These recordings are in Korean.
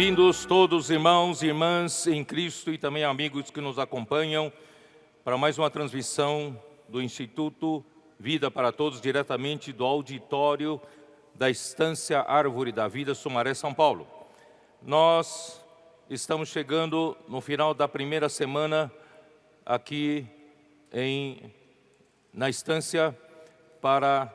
Bem-vindos todos, irmãos e irmãs em Cristo e também amigos que nos acompanham para mais uma transmissão do Instituto Vida para Todos, diretamente do auditório da Estância Árvore da Vida, Sumaré, São Paulo. Nós estamos chegando no final da primeira semana aqui na Estância para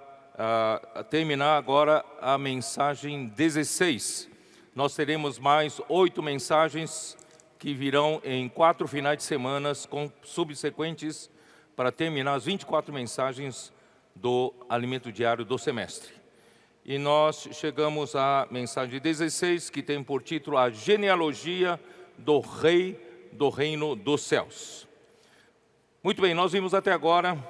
terminar agora a mensagem 16. Nós teremos mais 8 mensagens que virão em 4 finais de semana com subsequentes para terminar as 24 mensagens do alimento diário do semestre. E nós chegamos à mensagem 16, que tem por título a genealogia do Rei do Reino dos Céus. Muito bem, nós vimos até agora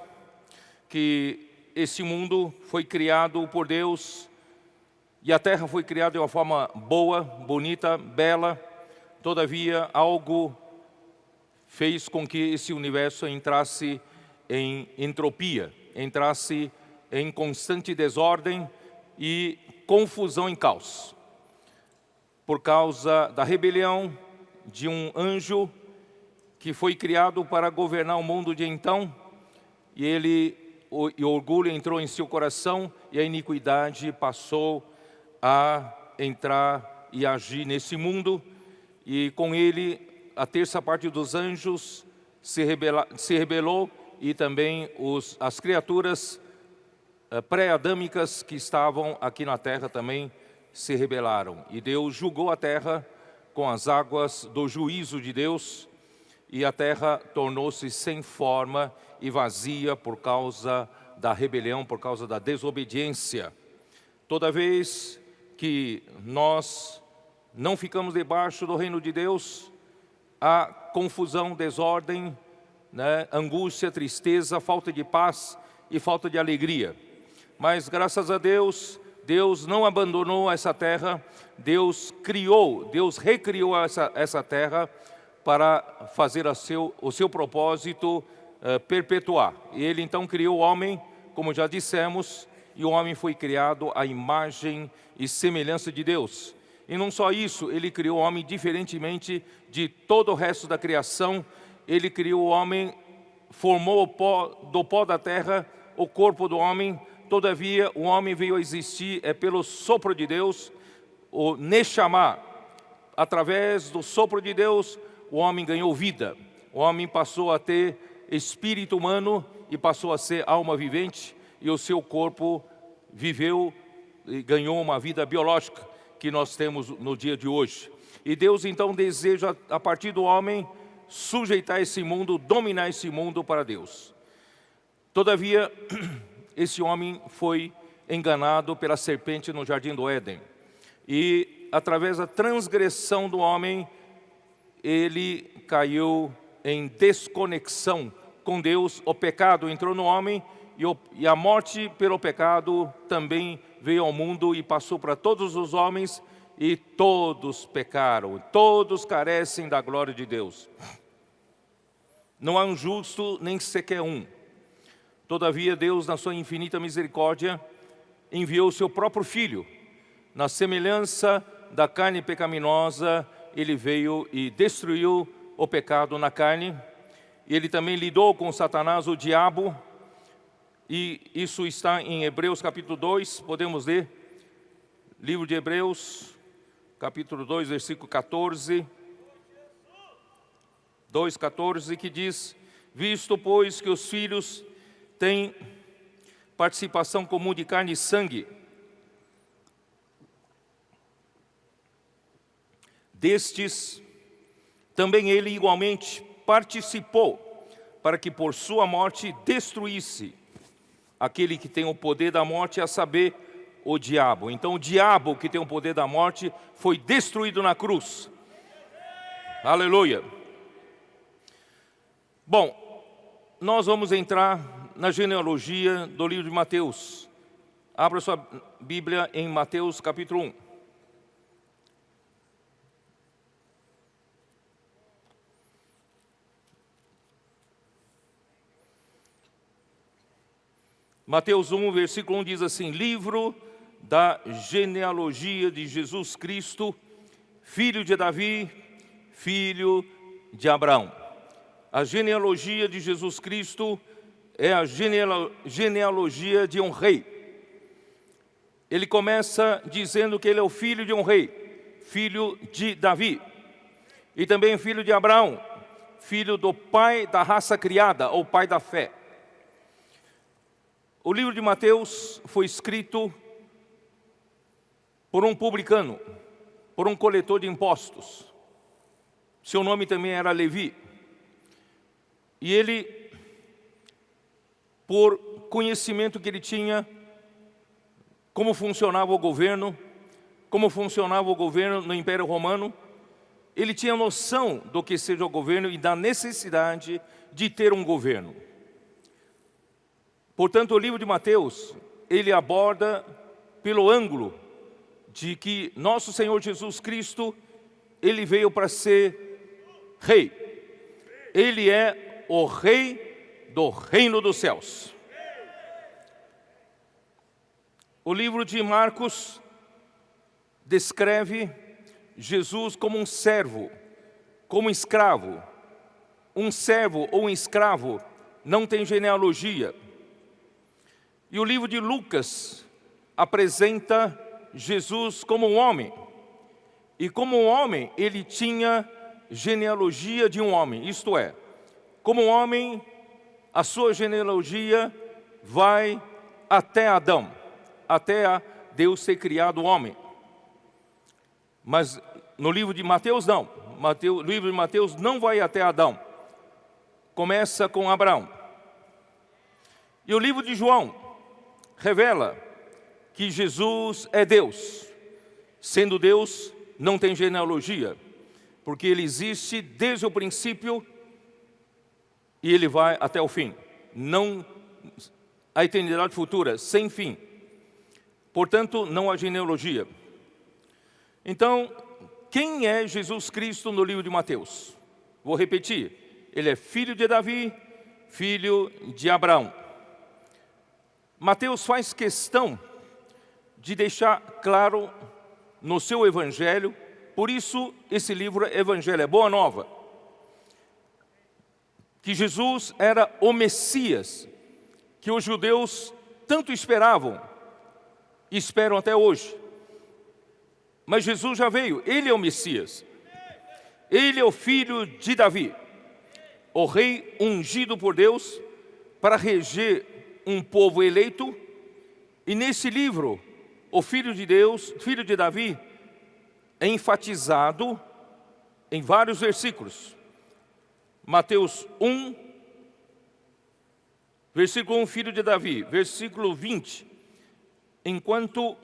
que esse mundo foi criado por Deus e a terra foi criada de uma forma boa, bonita, bela. Todavia, algo fez com que esse universo entrasse em entropia, entrasse em constante desordem e confusão e caos. Por causa da rebelião de um anjo que foi criado para governar o mundo de então, e o orgulho entrou em seu coração e a iniquidade passou a entrar e agir nesse mundo, e com ele a terça parte dos anjos se rebelou e também as criaturas pré-adâmicas que estavam aqui na terra também se rebelaram. E Deus julgou a terra com as águas do juízo de Deus, e a terra tornou-se sem forma e vazia por causa da rebelião, por causa da desobediência. Toda vez que nós não ficamos debaixo do reino de Deus, há confusão, desordem, angústia, tristeza, falta de paz e falta de alegria. Mas graças a Deus, Deus não abandonou essa terra, Deus recriou essa terra para fazer o seu propósito perpetuar. E Ele então criou o homem, como já dissemos, e o homem foi criado à imagem e semelhança de Deus. E não só isso, Ele criou o homem diferentemente de todo o resto da criação. Ele criou o homem, formou do pó da terra o corpo do homem. Todavia, o homem veio a existir pelo sopro de Deus, o Neshama. Através do sopro de Deus, o homem ganhou vida. O homem passou a ter espírito humano e passou a ser alma vivente, e o seu corpo viveu e ganhou uma vida biológica que nós temos no dia de hoje. E Deus então deseja, a partir do homem, sujeitar esse mundo, dominar esse mundo para Deus. Todavia, esse homem foi enganado pela serpente no jardim do Éden. E através da transgressão do homem, ele caiu em desconexão com Deus. O pecado entrou no homem e a morte pelo pecado também veio ao mundo e passou para todos os homens, e todos pecaram, todos carecem da glória de Deus. Não há um justo, nem sequer um. Todavia Deus, na sua infinita misericórdia, enviou o seu próprio Filho. Na semelhança da carne pecaminosa, Ele veio e destruiu o pecado na carne. Ele também lidou com Satanás, o diabo, e isso está em Hebreus capítulo 2, podemos ler, livro de Hebreus, capítulo 2, versículo 14, 2:14, que diz: visto, pois, que os filhos têm participação comum de carne e sangue, destes também ele igualmente participou, para que por sua morte destruísse aquele que tem o poder da morte, a saber, o diabo. Então o diabo, que tem o poder da morte, foi destruído na cruz. Aleluia. Bom, nós vamos entrar na genealogia do livro de Mateus. Abra sua Bíblia em Mateus capítulo 1. Mateus 1, versículo 1 diz assim: livro da genealogia de Jesus Cristo, filho de Davi, filho de Abraão. A genealogia de Jesus Cristo é a genealogia de um rei. Ele começa dizendo que ele é o filho de um rei, filho de Davi, e também filho de Abraão, filho do pai da raça criada, ou pai da fé. O livro de Mateus foi escrito por um publicano, por um coletor de impostos. Seu nome também era Levi. E ele, por conhecimento que ele tinha, como funcionava o governo no Império Romano, ele tinha noção do que seja o governo e da necessidade de ter um governo. Portanto, o livro de Mateus, ele aborda pelo ângulo de que nosso Senhor Jesus Cristo, ele veio para ser rei. Ele é o rei do reino dos céus. O livro de Marcos descreve Jesus como um servo, como um escravo. Um servo ou um escravo não tem genealogia. E o livro de Lucas apresenta Jesus como um homem. E como um homem, ele tinha genealogia de um homem. Isto é, como um homem, a sua genealogia vai até Adão, até a Deus ter criado o homem. Mas no livro de Mateus não. O livro de Mateus não vai até Adão. Começa com Abraão. E o livro de João revela que Jesus é Deus. Sendo Deus, não tem genealogia, porque ele existe desde o princípio e ele vai até o fim. Não a eternidade futura, sem fim. Portanto, não há genealogia. Então, quem é Jesus Cristo no livro de Mateus? Vou repetir. Ele é filho de Davi, filho de Abraão. Mateus faz questão de deixar claro no seu evangelho, por isso esse livro é Evangelho, é Boa Nova, que Jesus era o Messias, que os judeus tanto esperavam, e esperam até hoje. Mas Jesus já veio, ele é o Messias. Ele é o filho de Davi, o rei ungido por Deus para reger um povo eleito. E nesse livro, o filho de Deus, filho de Davi, é enfatizado em vários versículos. Mateus 1, versículo 1, filho de Davi. Versículo 20, enquanto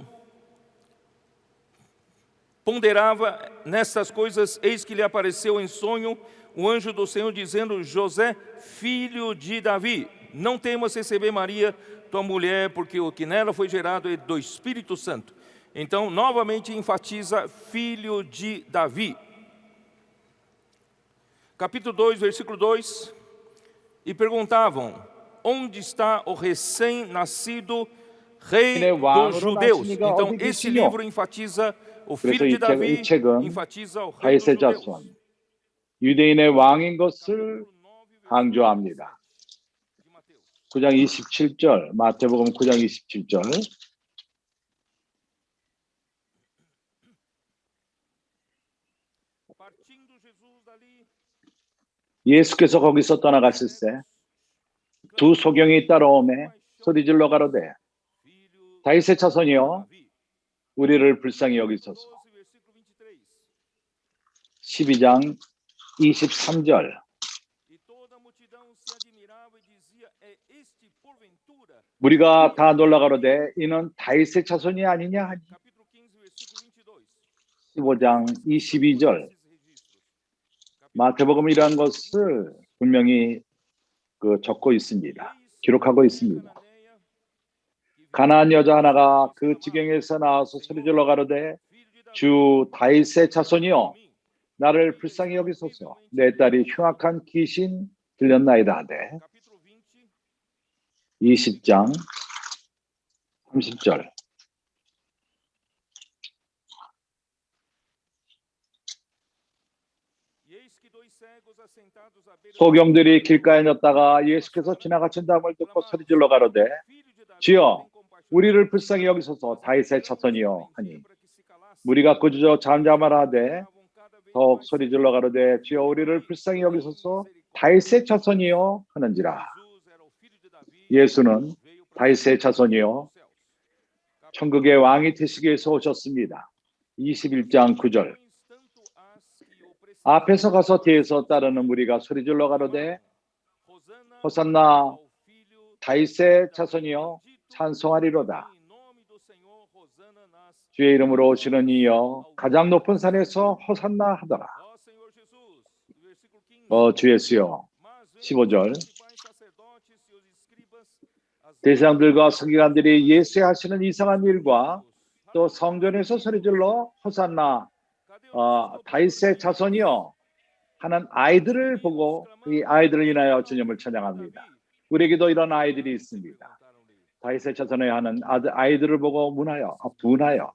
ponderava nessas coisas, eis que lhe apareceu em sonho o anjo do Senhor, dizendo: José, filho de Davi, não temas receber Maria, tua mulher, porque o que nela foi gerado é do Espírito Santo. Então, novamente enfatiza filho de Davi. Capítulo 2, versículo 2. E perguntavam: onde está o recém-nascido rei dos judeus? Então, esse livro enfatiza o filho de Davi, enfatiza o rei dos judeus. 유대인의 왕인 것을 강조합니다. 9장 27절, 마태복음 9장 27절. 예수께서 거기서 떠나갔을세 두 소경이 따라오매 소리질러 가로되 다윗의 자손이여 우리를 불쌍히 여기소서. 12장 23절. 무리가 다 놀라가로되 이는 다윗의 자손이 아니냐 하니. 15장 22절. 마태복음은 이러한 것을 분명히 적고 있습니다. 기록하고 있습니다. 가나안 여자 하나가 그 지경에서 나와서 소리질러 가로되 주 다윗의 자손이여 나를 불쌍히 여기소서. 내 딸이 흉악한 귀신 들렸나이다 하되. 20장 30절. 소경들이 길가에 앉았다가 예수께서 지나가신다함을 듣고 소리질러 가로되 주여 우리를 불쌍히 여기소서 다윗의 자손이여 하니 무리가 꾸짖어 잠잠하라 하되 더욱 소리질러 가로되 주여 우리를 불쌍히 여기소서 다윗의 자손이여 하는지라. 예수는 다윗의 자손이여 천국의 왕이 되시기 위해서 오셨습니다. 21장 9절. 앞에서 가서 뒤에서 따르는 무리가 소리질러 가로되 호산나 다윗의 자손이여 찬송하리로다. 주의 이름으로 오시는 이여 가장 높은 산에서 호산나 하더라. 주 예수여. 15절. 대사장들과 서기관들이 예수의 하시는 이상한 일과 또 성전에서 소리질러 호산나 다윗의 자손이여 하는 아이들을 보고 이 아이들을 인하여 주님을 찬양합니다. 우리에게도 이런 아이들이 있습니다. 다윗의 자손에 하는 아이들을 보고 분하여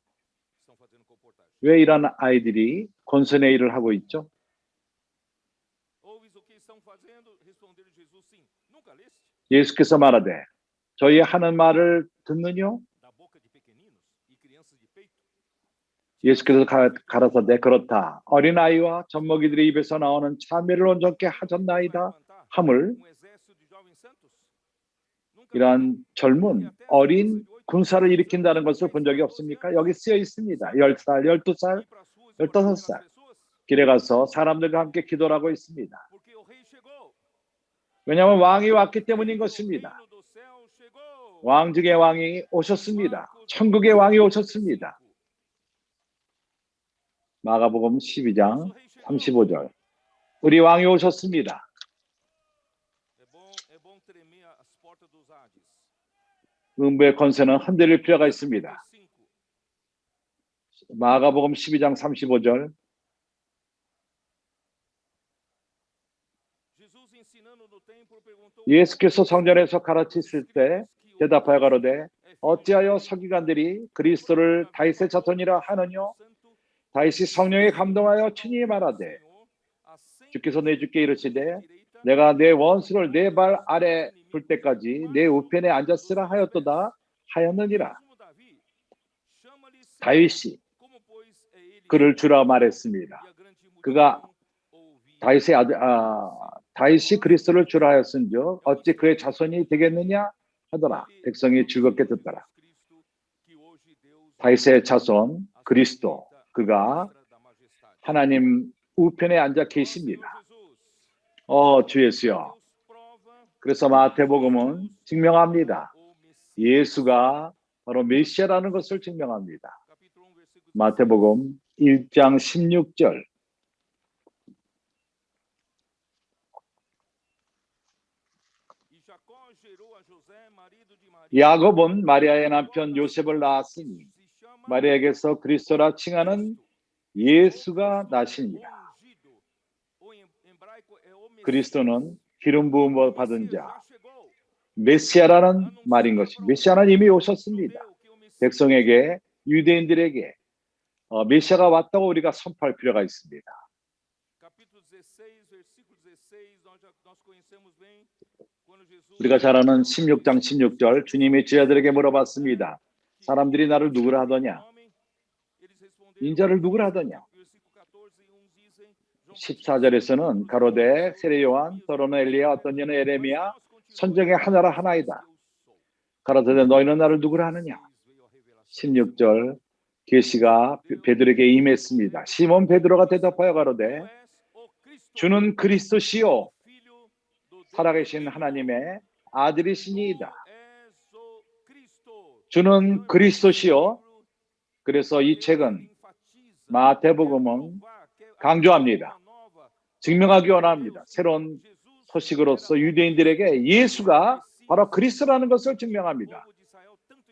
왜 이런 아이들이 권선의 일을 하고 있죠? 예수께서 말하되 저희 하는 말을 듣느뇨? 예수께서 가라사대 그렇다. 어린아이와 젖먹이들의 입에서 나오는 참외를 온전케 하셨나이다 함을 이러한 젊은 어린 군사를 일으킨다는 것을 본 적이 없습니까? 여기 쓰여 있습니다. 10살, 12살, 15살 길에 가서 사람들과 함께 기도를 하고 있습니다. 왜냐하면 왕이 왔기 때문인 것입니다. 왕 중의 왕이 오셨습니다. 천국의 왕이 오셨습니다. 마가복음 12장 35절. 우리 왕이 오셨습니다. 음부의 권세는 흔들릴 필요가 있습니다. 마가복음 12장 35절. 예수께서 성전에서 가르치실 때 대답하여 가로되 어찌하여 서기관들이 그리스도를 다윗의 자손이라 하느뇨? 다윗이 성령에 감동하여 친히 말하되 주께서 내 주께 이르시되 내가 내 원수를 내 발 아래 둘 때까지 내 우편에 앉았으라 하였도다 하였느니라. 다윗이 그를 주라 말했습니다. 그가 다윗이 그리스도를 주라 하였은즉 어찌 그의 자손이 되겠느냐 하더라. 백성이 즐겁게 듣더라. 다윗의 자손 그리스도, 그가 하나님 우편에 앉아 계십니다. 주 예수여. 그래서 마태복음은 증명합니다. 예수가 바로 메시아라는 것을 증명합니다. 마태복음 1장 16절. 야곱은 마리아의 남편 요셉을 낳았으니 마리아에게서 그리스도라 칭하는 예수가 나시니라. 그리스도는 기름 부음을 받은 자, 메시아라는 말인 것입니다. 메시아는 이미 오셨습니다. 백성에게, 유대인들에게 메시아가 왔다고 우리가 선포할 필요가 있습니다. 우리가 잘 아는 16장 16절 주님이 제자들에게 물어봤습니다. 사람들이 나를 누구라 하더냐? 인자를 누구라 하더냐? 14절에서는 가로되 세례 요한, 더러는 엘리야, 어떤 이는 에레미야, 선정의 하나라 하나이다. 가로되 너희는 나를 누구라 하느냐? 16절 계시가 베드로에게 임했습니다. 시몬 베드로가 대답하여 가로되 주는 그리스도시요 살아계신 하나님의 아들이시니이다. 주는 그리스도시요. 그래서 이 책은 마태복음은 강조합니다. 증명하기 원합니다. 새로운 소식으로서 유대인들에게 예수가 바로 그리스도라는 것을 증명합니다.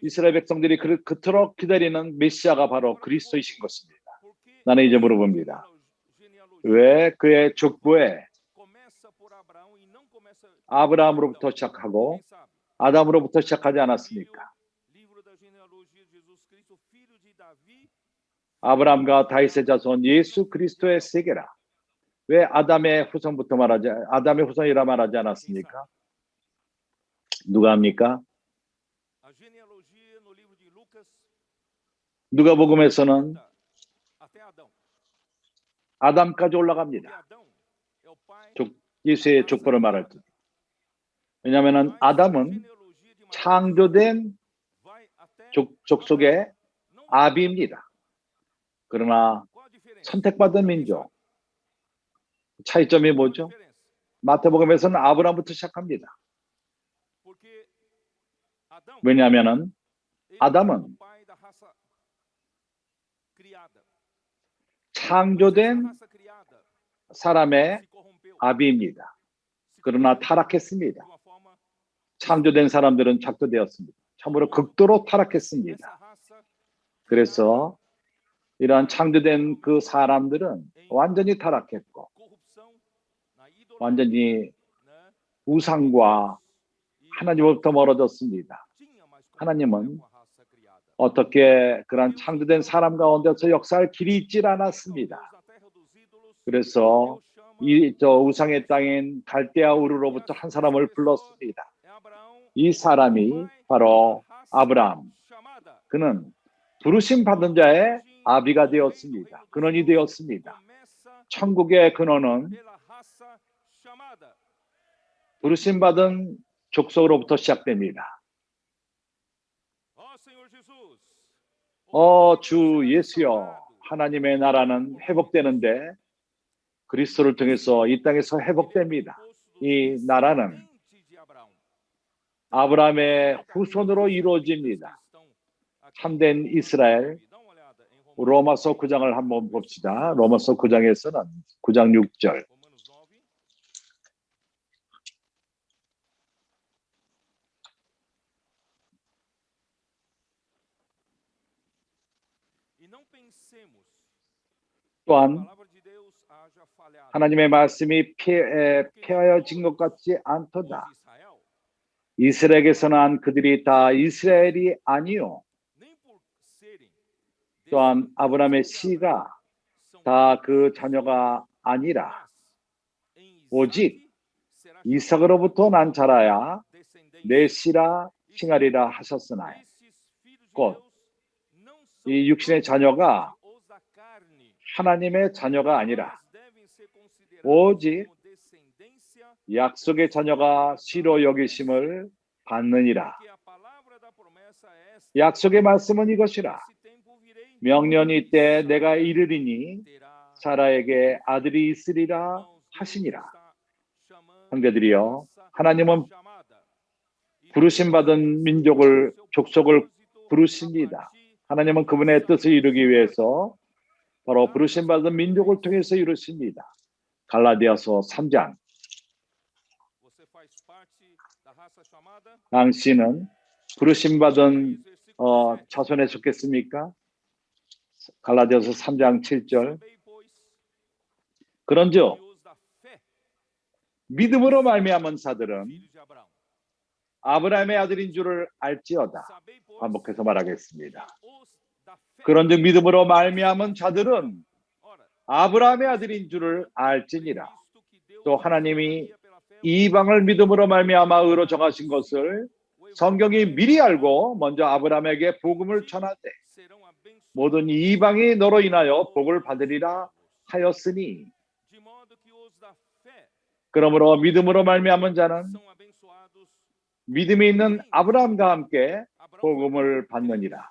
이스라엘 백성들이 그토록 기다리는 메시아가 바로 그리스도이신 것입니다. 나는 이제 물어봅니다. 왜 그의 족보에 아브라함으로부터 시작하고 아담으로부터 시작하지 않았습니까? 아브라함과 다윗의 자손 예수 그리스도의 세계라. 왜 아담의 후손이라 말하지 않았습니까? 누가 합니까? A genealogia no livro de Lucas 누가복음에서는 até Adão. 아담까지 Porque 올라갑니다. Adão é o pai 예수의 족보를 말할 때. 왜냐하면 mas a 아담은 genealogia de Maria 창조된 vai até 족속의 não 아비입니다. 그러나 qual a diferença? 선택받은 민족, 차이점이 Qual a 뭐죠? diferença? 마태복음에서는 아브라함부터 시작합니다. Porque Adão 왜냐하면 ele 아담은 é o pai da raça criada. Mas essa 창조된 raça criada 사람의 se corrompeu, 아비입니다. se 그러나 corrompeu de 타락했습니다. uma forma 창조된 사람들은 작도되었습니다. 참으로 극도로 타락했습니다. essa raça 그래서 이러한 창조된 그 사람들은 완전히 타락했고 corrupção na idolatria, 완전히 né? 우상과 하나님으로부터 멀어졌습니다. Tinha mais 하나님은 com a raça criada. 어떻게 그런 창조된 사람 가운데서 역사할 길이 있질 않았습니다. Deus na terra dos ídolos, 그래서 Deus chama 이 우상의 땅인 갈대아 우르로부터 한 사람을 불렀습니다. é Abraão, 이 사람이 바로 아브라함. chamada. 그는 부르심 받은 자의 아비가 되었습니다. 근원이 되었습니다. Começa 천국의 근원은 pela raça chamada. 부르심 받은 족속으로부터 시작됩니다. Ó Senhor Jesus. 주 예수여, 하나님의 나라는 회복되는데 그리스도를 통해서 이 땅에서 회복됩니다. 이 나라는 아브라함의 후손으로 이루어집니다. 참된 이스라엘. 로마서 9장을 한번 봅시다. 로마서 9장에서는 9장 6절. 또한 하나님의 말씀이 폐하여진 것 같지 않도다. 이스라엘에서 난 그들이 다 이스라엘이 아니요. 또한 아브라함의 씨가 다 그 자녀가 아니라 오직 이삭으로부터 난 자라야 내 씨라 칭하리라 하셨으나 곧 이 육신의 자녀가 하나님의 자녀가 아니라 오직 약속의 자녀가 씨로 여기심을 받느니라. 약속의 말씀은 이것이라. 명년이 때 내가 이르리니 사라에게 아들이 있으리라 하시니라. 형제들이여, 하나님은 부르심받은 민족을, 족속을 부르십니다. 하나님은 그분의 뜻을 이루기 위해서 바로 부르심받은 민족을 통해서 이루십니다. 갈라디아서 3장. 당신은 부르심받은 자손에 속했습니까? 갈라디아서 3장 7절. 그런즉 믿음으로 말미암은 자들은 아브라함의 아들인 줄을 알지어다. 반복해서 말하겠습니다. 그런즉 믿음으로 말미암은 자들은 아브라함의 아들인 줄을 알지니라. 또 하나님이 이방을 믿음으로 말미암아 의로 정하신 것을 성경이 미리 알고 먼저 아브라함에게 복음을 전하되 모든 이방이 너로 인하여 복을 받으리라 하였으니, 그러므로 믿음으로 말미암은 자는 믿음이 있는 아브라함과 함께 복음을 받느니라.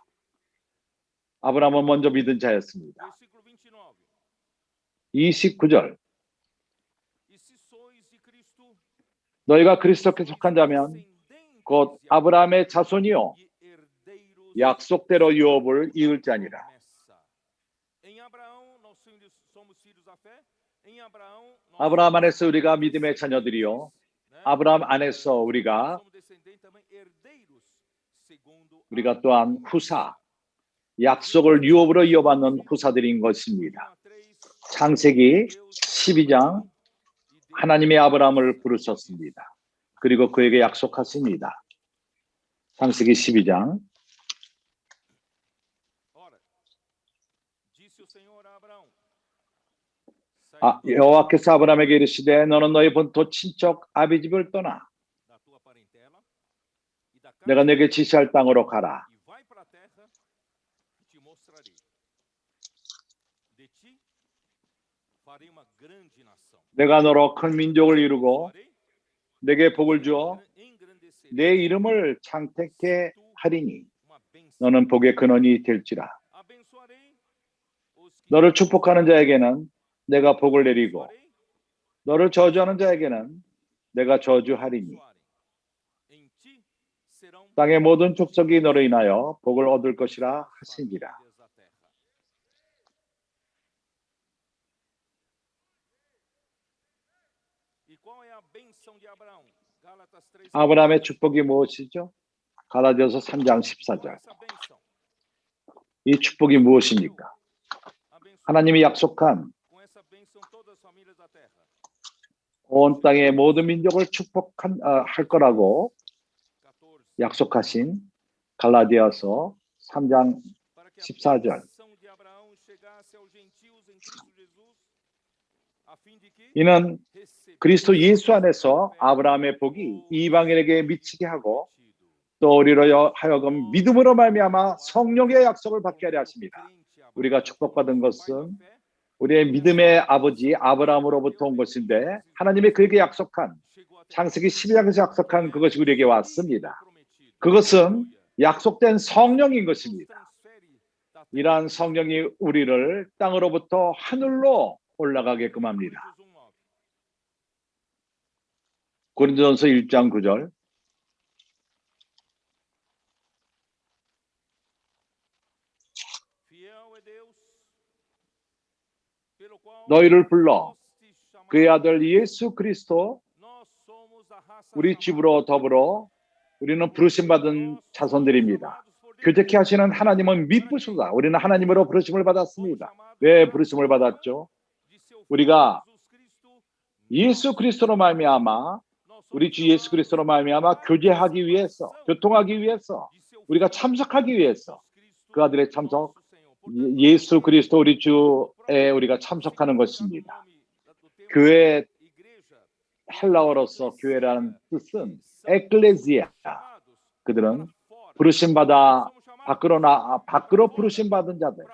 아브라함은 먼저 믿은 자였습니다. 29절. 너희가 그리스도께 속한 자면 곧 아브라함의 자손이요 약속대로 유업을 이을 자니라. 아브라함 안에서 우리가 믿음의 자녀들이요 아브라함 안에서 우리가 또한 후사, 약속을 유업으로 이어받는 후사들인 것입니다. 창세기 12장, 하나님의 아브라함을 부르셨습니다. 그리고 그에게 약속하십니다. 창세기 12장. 여호와께서 아브라함에게 이르시되 너는 너희 본토 친척 아비 집을 떠나 da tua parentela e da casa 내가 내게 지시할 땅으로 가라. e vai para a terra que te mostrarei. De ti farei uma grande nação. 내가 너로 큰 민족을 이루고 Farei, 내게 복을 주어 engrandecerei. 내 이름을 창택케 하리니 Uma bênção. 너는 복의 근원이 될지라. Abençoarei os que 너를 축복하는 자에게는 내가 복을 내리고 abençoarei, 너를 저주하는 자에게는 내가 저주하리니 abençoarem. Em ti serão 땅의 모든 족속이 너로 인하여 복을 얻을 것이라 하시니라. famílias da terra. E qual é a bênção de Abraão? Gálatas 3. 아브라함의 축복이 무엇이죠? 갈라디아서 3장 14절. Essa bênção. 이 축복이 무엇입니까? Abençoa 하나님이 약속한 com essa bênção todas as famílias da terra. 온 땅의 모든 민족을 할 거라고 14. 약속하신 갈라디아서 3장 Para que a 14절. bênção de Abraão chegasse aos gentios em Cristo Jesus, a fim de que 이는 recebessem 그리스도 예수 안에서 pela fé 아브라함의 복이 o 이방인에게 미치게 하고 prometido. 또 우리로 하여금 믿음으로 말미암아 성령의 약속을 받게 하려 하십니다. 우리가 축복받은 것은 우리의 믿음의 아버지 아브라함으로부터 온 것인데 하나님이 그에게 약속한 창세기 12장에서 약속한 그것이 우리에게 왔습니다. 그것은 약속된 성령인 것입니다. 이러한 성령이 우리를 땅으로부터 하늘로 올라가게끔 합니다. 고린도전서 1장 9절. 너희를 불러 그의 아들 예수 그리스도 우리 집으로 더불어 우리는 부르심 받은 자손들입니다. 교제케 하시는 하나님은 미쁘소다. 우리는 하나님으로 부르심을 받았습니다. 왜 부르심을 받았죠? 우리가 예수 그리스도로 말미암아 우리 주 예수 그리스도로 말미암아 교제하기 위해서, 교통하기 위해서, 우리가 참석하기 위해서 그 아들의 참석, 예수 그리스도 우리 주에 우리가 참석하는 것입니다. 교회 헬라어로서 교회라는 뜻은 에클레시아. 그들은 부르심 받아 밖으로 부르심 받은 자들.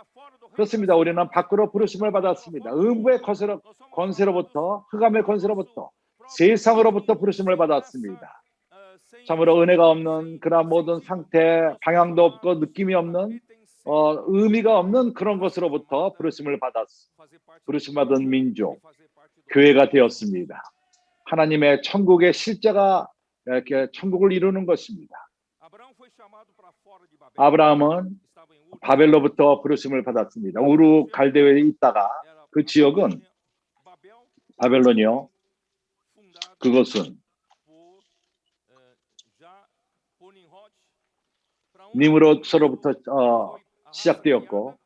그렇습니다. 우리는 밖으로 부르심을 받았습니다. 음부의 권세로부터, 흑암의 권세로부터, 세상으로부터 부르심을 받았습니다. 참으로 은혜가 없는 그런 모든 상태, 방향도 없고 느낌이 없는 의미가 없는 그런 것으로부터 부르심을 받은 민족, 교회가 되었습니다. 하나님의 천국의 실제가 이렇게 천국을 이루는 것입니다. 아브라함은 바벨로부터 부르심을 받았습니다. 우르 갈대에 있다가 그 지역은 바벨론이요. 그것은 니므롯서로부터 시작되었고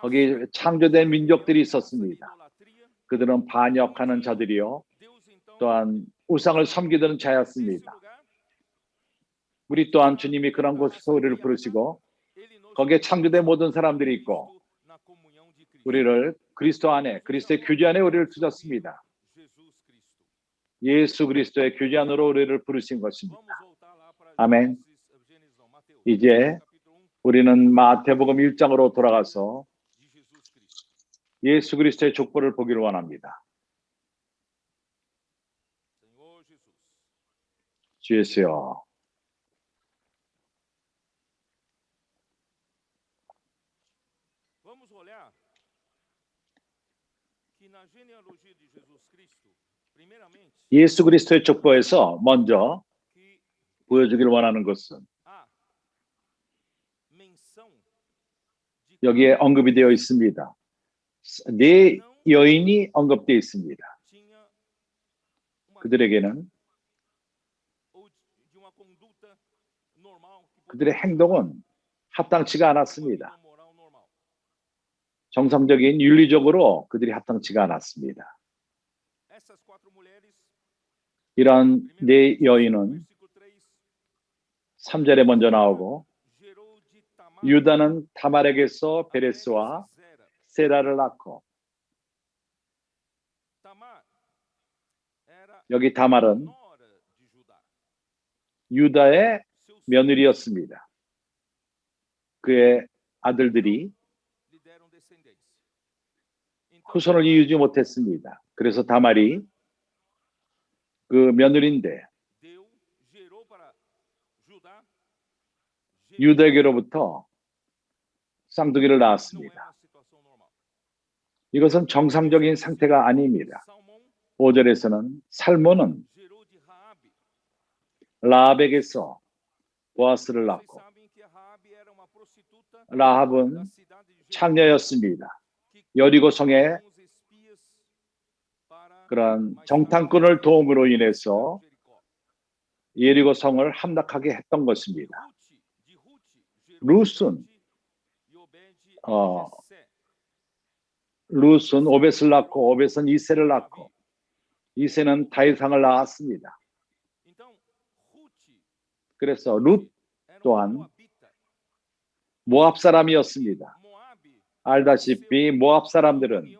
거기 창조된 민족들이 있었습니다. 그들은 반역하는 자들이요. 또한 우상을 섬기던 자였습니다. 우리 또한 주님이 그런 곳에서 우리를 부르시고 거기에 창조된 모든 사람들이 있고 우리를 그리스도 안에, 그리스도의 교제 안에 우리를 두셨습니다. 예수 그리스도의 교제 안으로 우리를 부르신 것입니다. 아멘. 이제 우리는 마태복음 1장으로 돌아가서 예수 그리스도의 족보를 보기를 원합니다. 주 예수여. 예수 그리스도의 족보에서 먼저 보여주기를 원하는 것은 여기에 언급이 되어 있습니다. 네 여인이 언급되어 있습니다. 그들에게는 그들의 행동은 합당치가 않았습니다. 정상적인 윤리적으로 그들이 합당치가 않았습니다. 이러한 네 여인은 3절에 먼저 나오고 유다는 다말에게서 베레스와 세라를 낳고 여기 다말은 유다의 며느리였습니다. 그의 아들들이 후손을 이루지 못했습니다. 그래서 다말이 그 며느리인데 유다에게로부터 쌍둥이를 낳았습니다. 이것은 정상적인 상태가 아닙니다. 5절에서는 살몬은 라합에게서 보아스를 낳고 라합은 창녀였습니다. 여리고 성에 그런 정탐꾼을 도움으로 인해서 예리고 성을 함락하게 했던 것입니다. 룻은 오벳을 낳고 오벳은 이새를 낳고 이새는 다윗왕을 낳았습니다. 그래서 룻 또한 모압 사람이었습니다. 알다시피 모압 사람들은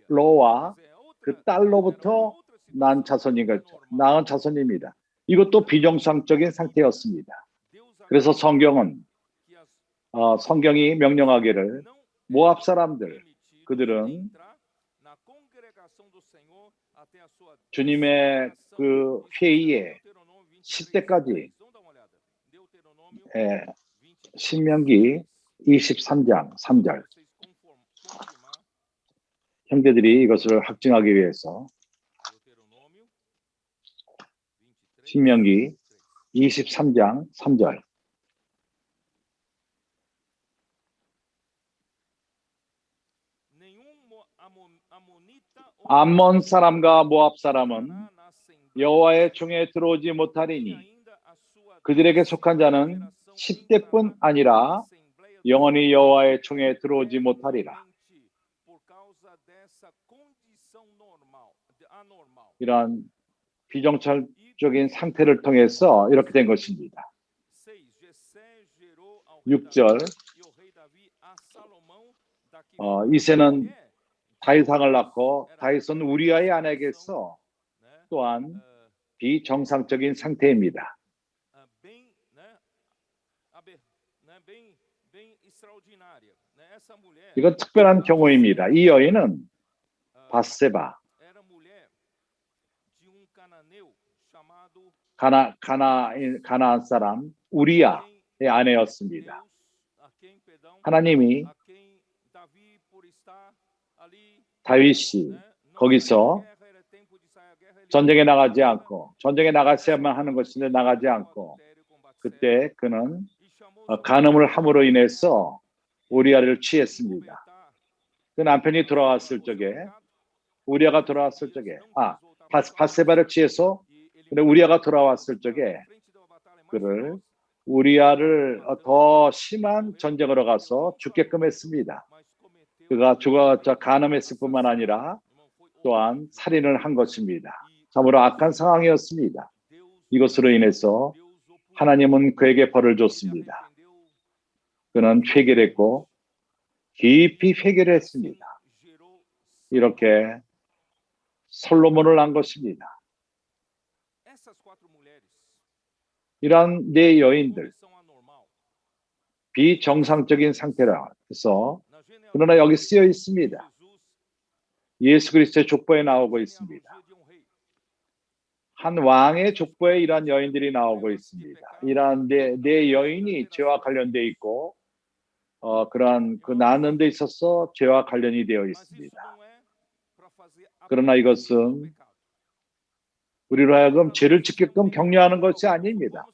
로와 그 딸로부터 낳은 자손입니다. 이것도 비정상적인 상태였습니다. 그래서 성경이 명령하기를 모압 사람들, 그들은 주님의 그 회의에 10대까지 신명기 23장 3절 형제들이 이것을 확증하기 위해서 신명기 23장 3절 암몬 사람과 모압 사람은 여호와의 총에 들어오지 못하리니 그들에게 속한 자는 10대뿐 아니라 영원히 여호와의 총에 들어오지 못하리라. 이러한 비정상적인 상태를 통해서 이렇게 된 것입니다. 6절 이새는 다윗왕을 낳고 다윗은 우리아의 아내에게서 또한 비정상적인 상태입니다. 이건 특별한 경우입니다. 이 여인은 바세바 가나안 사람 우리아의 아내였습니다. 하나님이 다윗이 거기서 전쟁에 나가지 않고 전쟁에 나갔어야만 하는 것인데 나가지 않고 그때 그는 간음을 함으로 인해서 우리아를 취했습니다. 그 남편이 돌아왔을 적에 우리아가 돌아왔을 적에 바세바를 취해서 우리아가 돌아왔을 적에 그를 우리아를 더 심한 전쟁으로 가서 죽게끔 했습니다. 그가 죽어서 간음했을 뿐만 아니라 또한 살인을 한 것입니다. 참으로 악한 상황이었습니다. 이것으로 인해서 하나님은 그에게 벌을 줬습니다. 그는 회개를 했고 깊이 회개를 했습니다. 이렇게 솔로몬을 낳은 것입니다. 이러한 네 여인들 비정상적인 상태라 해서 그러나 여기 쓰여 있습니다. 예수 그리스도의 족보에 나오고 있습니다. 한 왕의 족보에 이러한 여인들이 나오고 있습니다. 이러한 네 여인이 죄와 관련되어 있고 그러한 그 낳는 데 있어서 죄와 관련이 되어 있습니다. 그러나 이것은 우리로 하여금 죄를 짓게끔 격려하는 것이 아닙니다.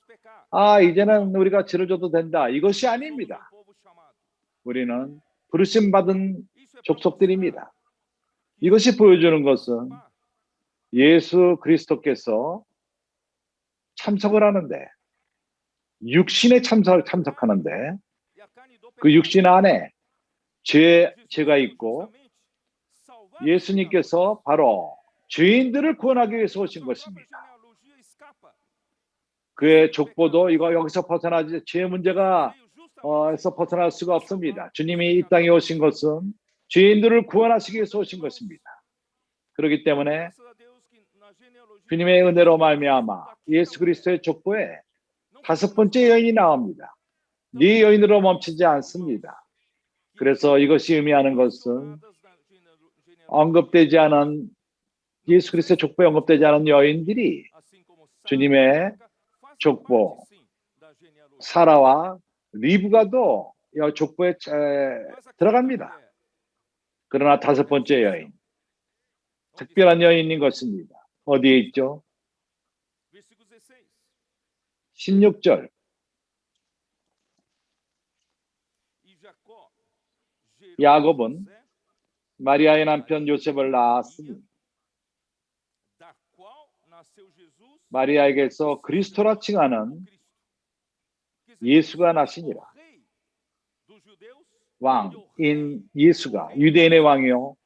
이제는 우리가 죄를 져도 된다. 이것이 아닙니다. 우리는 부르심 받은 족속들입니다. 이것이 보여주는 것은 예수 그리스도께서 참석을 하는데 육신에 참석하는데 그 육신 안에 죄가 있고 예수님께서 바로 죄인들을 구원하기 위해서 오신 것입니다. 그의 족보도 여기서 벗어나지 죄 문제가 에서 벗어날 수가 없습니다. 주님이 이 땅에 오신 것은 죄인들을 구원하시기 위해서 오신 것입니다. 그렇기 때문에 주님의 은혜로 말미암아 예수 그리스도의 족보에 5번째 여인이 나옵니다. 네 여인으로 멈추지 않습니다. 그래서 이것이 의미하는 것은 언급되지 않은 예수 그리스도의 족보에 언급되지 않은 여인들이 주님의 족보 사라와 리브가도 이 족보에 들어갑니다. 그러나 5번째 여인, 특별한 여인인 것입니다. 어디에 있죠? 16절. 야곱은 마리아의 남편 요셉을 낳았으니 마리아에게서 그리스도라 칭하는 예수가 나시니라. 왕인 예수가 유대인의 왕이요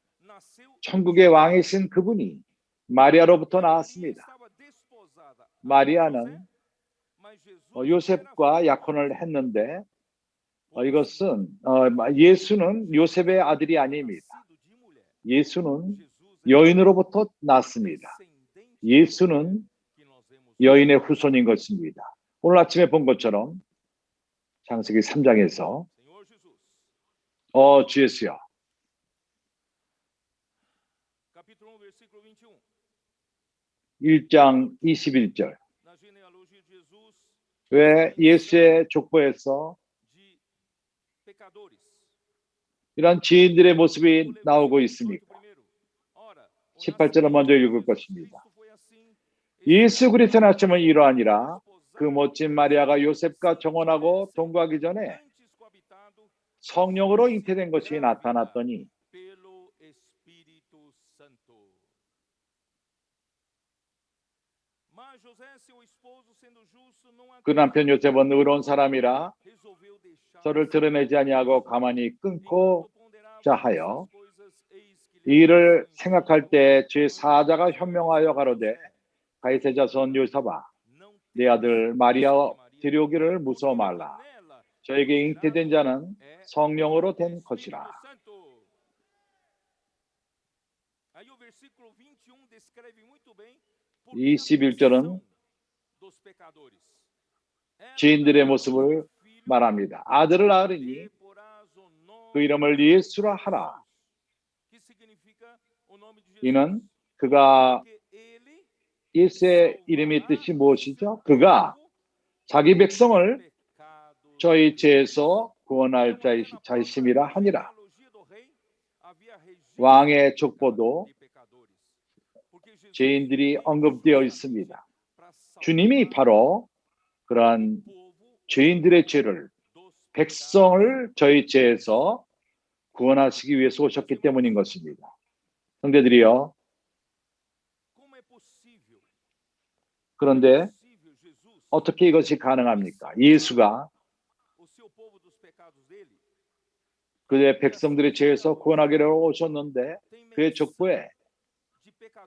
천국의 왕이신 그분이 마리아로부터 나왔습니다. 마리아는 요셉과 약혼을 했는데 이것은 예수는 요셉의 아들이 아닙니다. 예수는 여인으로부터 났습니다. 예수는 여인의 후손인 것입니다. 오늘 아침에 본 것처럼 창세기 3장에서 주 예수여 1장 21절 왜 예수의 족보에서 이런 지인들의 모습이 나오고 있습니까? 18절을 먼저 읽을 것입니다. 예수 그리스도의 나심은 이러하니라. 그 멋진 마리아가 요셉과 정혼하고 동거하기 전에 성령으로 잉태된 것이 나타났더니 그 남편 요셉은 의로운 사람이라 저를 드러내지 아니하고 가만히 끊고 자하여 이 일을 생각할 때 제 사자가 현명하여 가로되 가이세 자손 요셉아 내 아들 마리아 데려오기를 무서워 말라. 저에게 잉태된 자는 성령으로 된 것이라. 21절은 죄인들의 모습을 말합니다. 아들을 낳으리니 그 이름을 예수라 하라. 이는 그가 예수의 이름의 뜻이 무엇이죠? 그가 자기 백성을 저희 죄에서 구원할 자이심이라 하니라. 왕의 족보도 죄인들이 언급되어 있습니다. 주님이 바로 그러한 죄인들의 죄를 백성을 저희 죄에서 구원하시기 위해서 오셨기 때문인 것입니다. 형제들이여, 그런데 어떻게 이것이 가능합니까? 예수가 그의 백성들의 죄에서 구원하기를 오셨는데 그의 족보에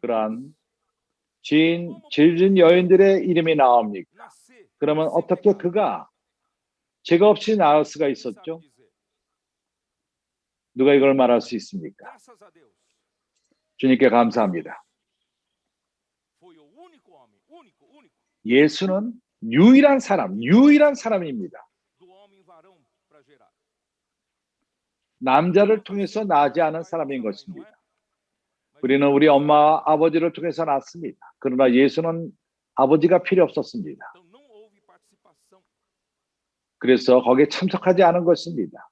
그러한 죄인 여인들의 이름이 나옵니까? 그러면 어떻게 그가 죄가 없이 나을 수가 있었죠? 누가 이걸 말할 수 있습니까? 주님께 감사합니다. 예수는 유일한 사람입니다. 남자를 통해서 나지 않은 사람인 것입니다. 우리는 우리 엄마, 아버지를 통해서 낳습니다. 그러나 예수는 아버지가 필요 없었습니다. 그래서 거기에 참석하지 않은 것입니다.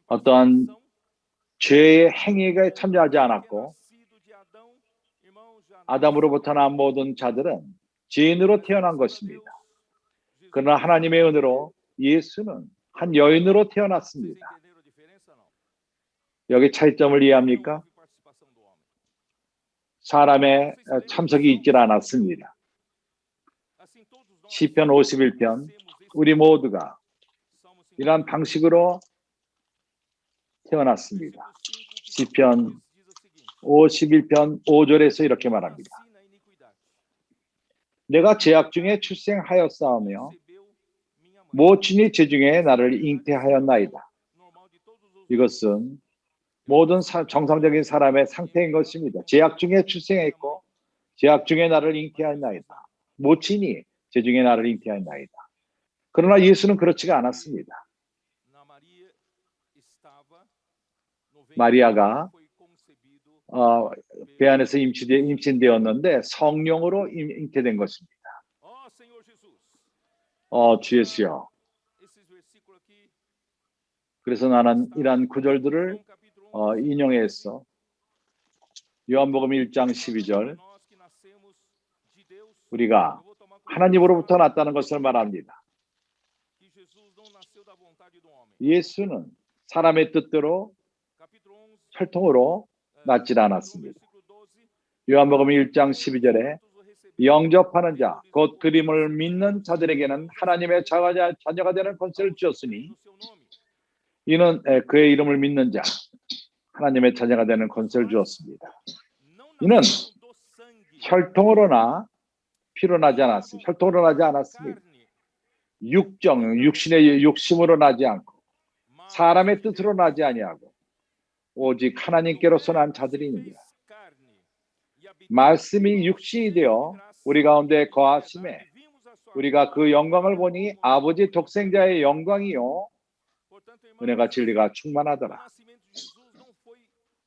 어떠한 죄의 행위에 참여하지 않았고 아담으로부터 난 모든 자들은 죄인으로 태어난 것입니다. 그러나 하나님의 은혜로 예수는 한 여인으로 태어났습니다. 여기 차이점을 이해합니까? 사람의 참석이 있질 않았습니다. 시편 51편 우리 모두가 이러한 방식으로 태어났습니다. 시편 51편 5절에서 이렇게 말합니다. 내가 죄악 중에 출생하였사오며 모친이 제 중에 나를 잉태하였나이다. 이것은 모든 정상적인 사람의 상태인 것입니다. 제약 중에 출생했고 제약 중에 나를 잉태하였나이다. 모친이 제 중에 나를 잉태하였나이다. 그러나 예수는 그렇지가 않았습니다. 마리아가 배 안에서 임신되었는데 성령으로 잉태된 것입니다. 주 예수여. 그래서 나는 이러한 구절들을 인용해서 요한복음 1장 12절 우리가 하나님으로부터 났다는 것을 말합니다. 예수는 사람의 뜻대로 혈통으로 낳지 않았습니다. 요한복음 1장 12절에 영접하는 자, 곧 그림을 믿는 자들에게는 하나님의 자녀가 되는 권세를 주었으니 이는 그의 이름을 믿는 자, 하나님의 자녀가 되는 권세를 주었습니다. 이는 혈통으로나 피로 나지 않았습니다. 혈통으로 나지 않았습니다. 육신의 욕심으로 나지 않고 사람의 뜻으로 나지 아니하고 오직 하나님께로서 난 자들입니다. 말씀이 육신이 되어 우리 가운데 거하심에 우리가 그 영광을 보니 아버지 독생자의 영광이요 은혜가 진리가 충만하더라.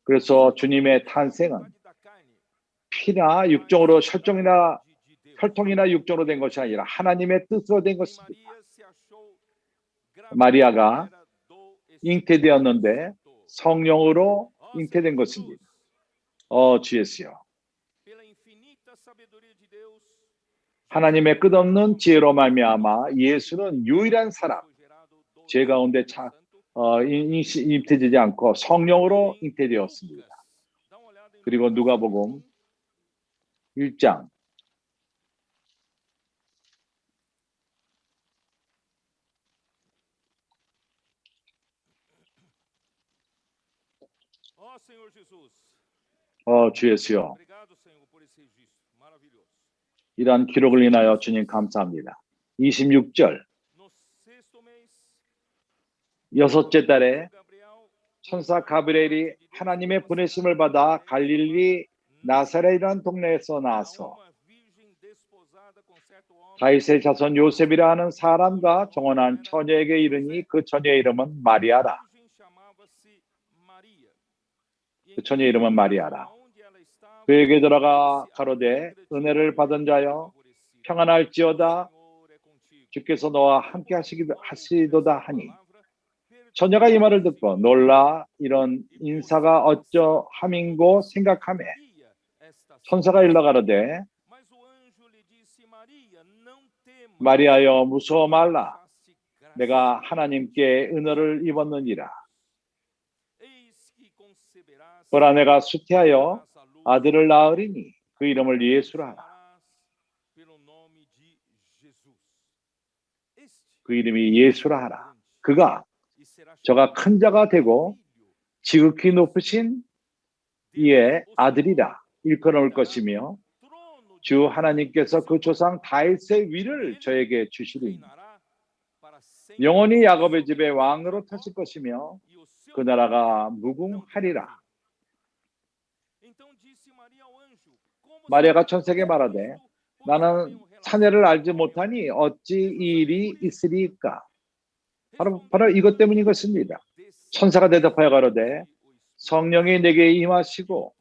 그래서 주님의 탄생은 피나 육정으로 혈통이나 육정으로 된 것이 아니라 하나님의 뜻으로 된 것입니다. 마리아가 잉태되었는데 성령으로 잉태된 것입니다. 주 예수여. 하나님의 끝없는 지혜로 말미암아 예수는 유일한 사람, 죄 가운데 잉태되지 않고 성령으로 잉태되었습니다. 그리고 누가복음 1장 '주 예수여. 이러한 기록을 인하여 주님 감사합니다. 26절 여섯째 달에 천사 가브리엘이 하나님의 보내심을 받아 갈릴리 나사렛이라는 동네에서 나와서 다윗의 자손 요셉이라 하는 사람과 정혼한 처녀에게 이르니 그 처녀의 이름은 마리아라. 그 처녀의 이름은 마리아라. 그에게 들어가 가로되 은혜를 받은 자여 평안할지어다 주께서 너와 함께 하시도다 하니 처녀가 이 말을 듣고 놀라 이런 인사가 어쩌함인고 생각하매 천사가 일러 가로되 마리아여 무서워 말라 내가 하나님께 은혜를 입었느니라. 보라 내가 수태하여 아들을 낳으리니 그 이름을 예수라 하라. 그 이름이 예수라 하라. 저가 큰 자가 되고 지극히 높으신 이의 아들이라 일컬을 것이며 주 하나님께서 그 조상 다윗의 위를 저에게 주시리니 영원히 야곱의 집에 왕으로 타실 것이며 그 나라가 무궁하리라. 마리아가 천사에게 말하되 나는 자녀를 알지 못하니 어찌 이 일이 있으리까? 바로 이것 때문인 것입니다. 천사가 대답하여 가로되 성령이 내게 임하시고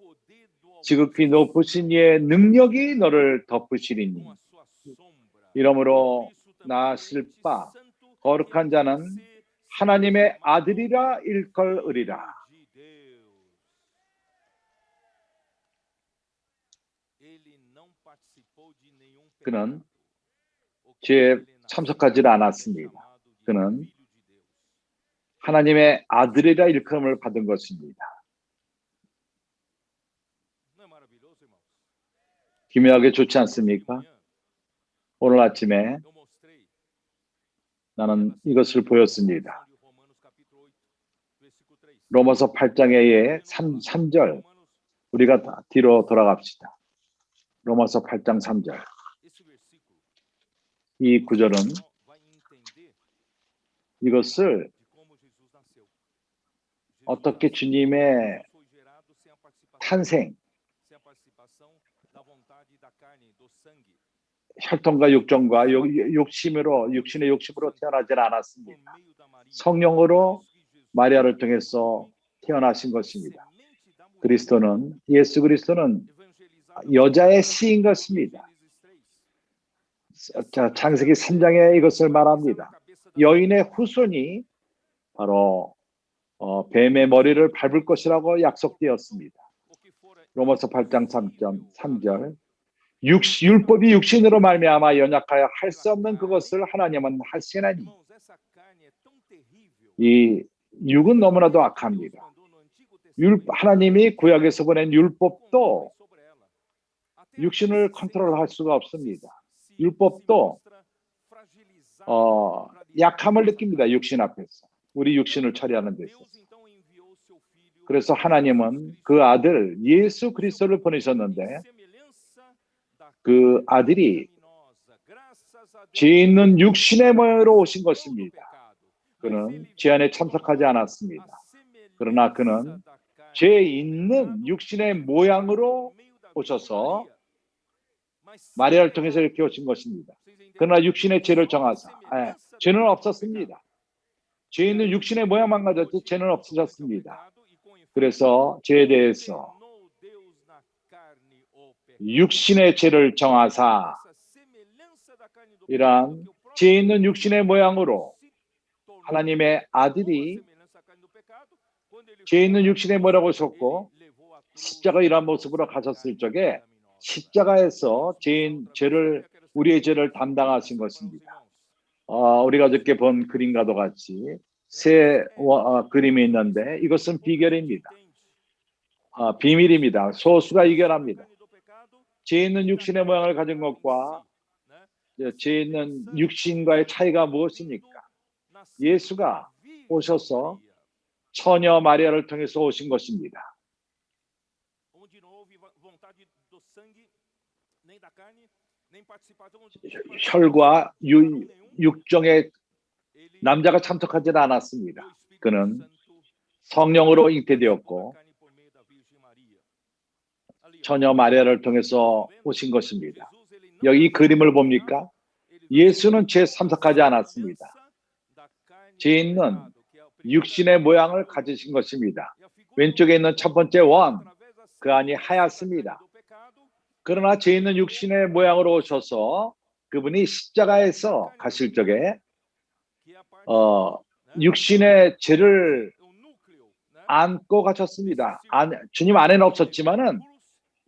지극히 높으신 이의 능력이 너를 덮으시리니 이러므로 나실 바 거룩한 자는 하나님의 아들이라 일컬으리라. 그는 죄에 참석하지 않았습니다. 그는 하나님의 아들이라 일컬음을 받은 것입니다. 기묘하게 좋지 않습니까? 오늘 아침에 나는 이것을 보였습니다. 로마서 8장의 3절 우리가 뒤로 돌아갑시다. 로마서 8장 3절 이 구절은 어떻게 주님의 탄생, 혈통과 육정과 육신의 욕심으로 태어나지 않았습니다. 성령으로 마리아를 통해서 태어나신 것입니다. 예수 그리스도는 여자의 씨인 것입니다. 자, 창세기 3장에 이것을 말합니다. 여인의 후손이 바로 뱀의 머리를 밟을 것이라고 약속되었습니다. 로마서 8장 3절 율법이 육신으로 말미암아 연약하여 할 수 없는 그것을 하나님은 하시나니. 이 육은 너무나도 악합니다. 하나님이 구약에서 보낸 율법도 육신을 컨트롤할 수가 없습니다. 율법도 약함을 느낍니다. 육신 앞에서. 우리 육신을 처리하는 데 있어서. 그래서 하나님은 그 아들 예수 그리스도를 보내셨는데 그 아들이 죄 있는 육신의 모양으로 오신 것입니다. 그는 죄 안에 참석하지 않았습니다. 그러나 그는 죄 있는 육신의 모양으로 오셔서 마리아를 통해서 이렇게 오신 것입니다. 그러나 육신의 죄를 정하사 죄는 없었습니다. 죄 있는 육신의 모양만 가졌지 죄는 없으셨습니다. 그래서 죄에 대해서 육신의 죄를 정하사 이러한 죄 있는 육신의 모양으로 하나님의 아들이 죄 있는 육신의 모양으로 오셨고 십자가 이러한 모습으로 가셨을 적에 십자가에서 우리의 죄를 담당하신 것입니다. 우리가 어저께 본 그림과도 같이 새 그림이 있는데 이것은 비결입니다. 비밀입니다. 소수가 이결합니다. 죄 있는 육신의 모양을 가진 것과 죄 있는 육신과의 차이가 무엇입니까? 예수가 오셔서 처녀 마리아를 통해서 오신 것입니다. 혈과 육정에 남자가 참석하지 않았습니다. 그는 성령으로 잉태되었고 처녀 마리아를 통해서 오신 것입니다. 여기 그림을 봅니까? 예수는 죄에 참석하지 않았습니다. 죄 있는 육신의 모양을 가지신 것입니다. 왼쪽에 있는 첫 번째 원, 그 안이 하얗습니다. 그러나 죄 있는 육신의 모양으로 오셔서 그분이 십자가에서 가실 적에 육신의 죄를 안고 가셨습니다. 주님 안에는 없었지만은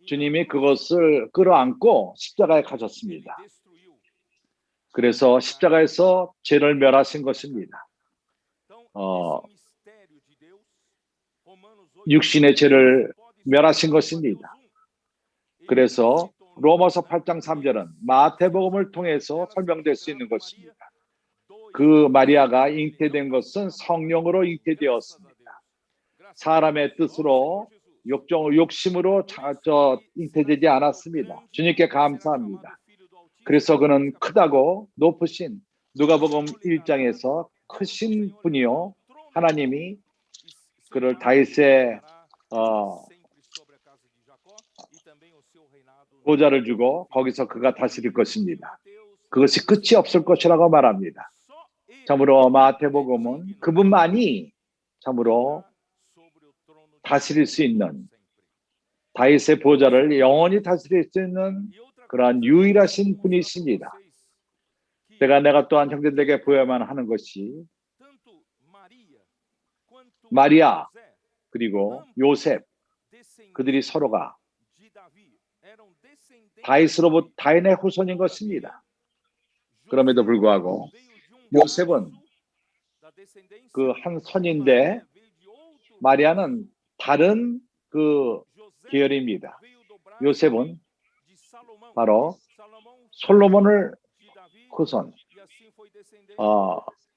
주님이 그것을 끌어안고 십자가에 가셨습니다. 그래서 십자가에서 죄를 멸하신 것입니다. 육신의 죄를 멸하신 것입니다. 그래서 로마서 8장 3절은 마태복음을 통해서 설명될 수 있는 것입니다. 그 마리아가 잉태된 것은 성령으로 잉태되었습니다. 사람의 뜻으로 욕심으로 잉태되지 않았습니다. 주님께 감사합니다. 그래서 그는 크다고 높으신 누가복음 1장에서 크신 분이요 하나님이 그를 다윗의 보좌를 주고 거기서 그가 다스릴 것입니다. 그것이 끝이 없을 것이라고 말합니다. 참으로 마태복음은 그분만이 참으로 다스릴 수 있는 다윗의 보좌를 영원히 다스릴 수 있는 그러한 유일하신 분이십니다. 내가 또한 형제들에게 보여야만 하는 것이 마리아 그리고 요셉 그들이 서로가 다윗의 후손인 것입니다. 그럼에도 불구하고 요셉은 그 한 선인데 마리아는 다른 그 계열입니다. 요셉은 바로 솔로몬을 후손,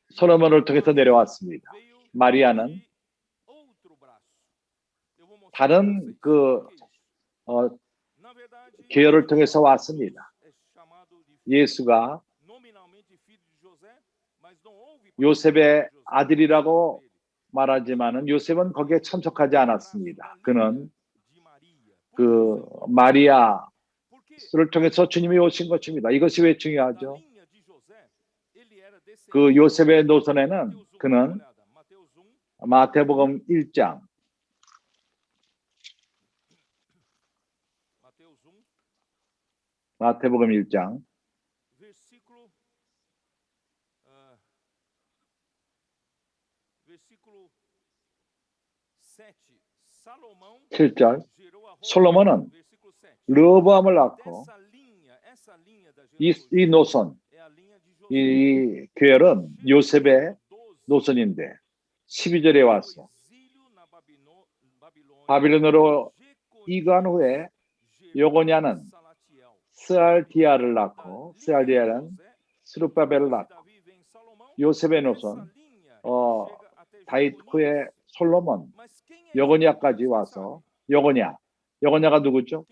솔로몬을 통해서 내려왔습니다. 마리아는 다른 그 계열을 통해서 왔습니다. 예수가 요셉의 아들이라고 말하지만은 요셉은 거기에 참석하지 않았습니다. 그는 그 마리아를 통해서 주님이 오신 것입니다. 이것이 왜 중요하죠? 그 요셉의 노선에는 그는 마태복음 1장 마태복음 1장 7절 솔로몬은 르호보암을 낳고 이 노선, 이 계열은 요셉의 노선인데 12절에 와서 바빌론으로 이관 후에 여고냐는 스알디아를 낳고 스알디아는 스룹바벨을 낳고 요셉의 노선 다윗 후에 솔로몬 여고냐까지 와서 여고냐가 누구죠?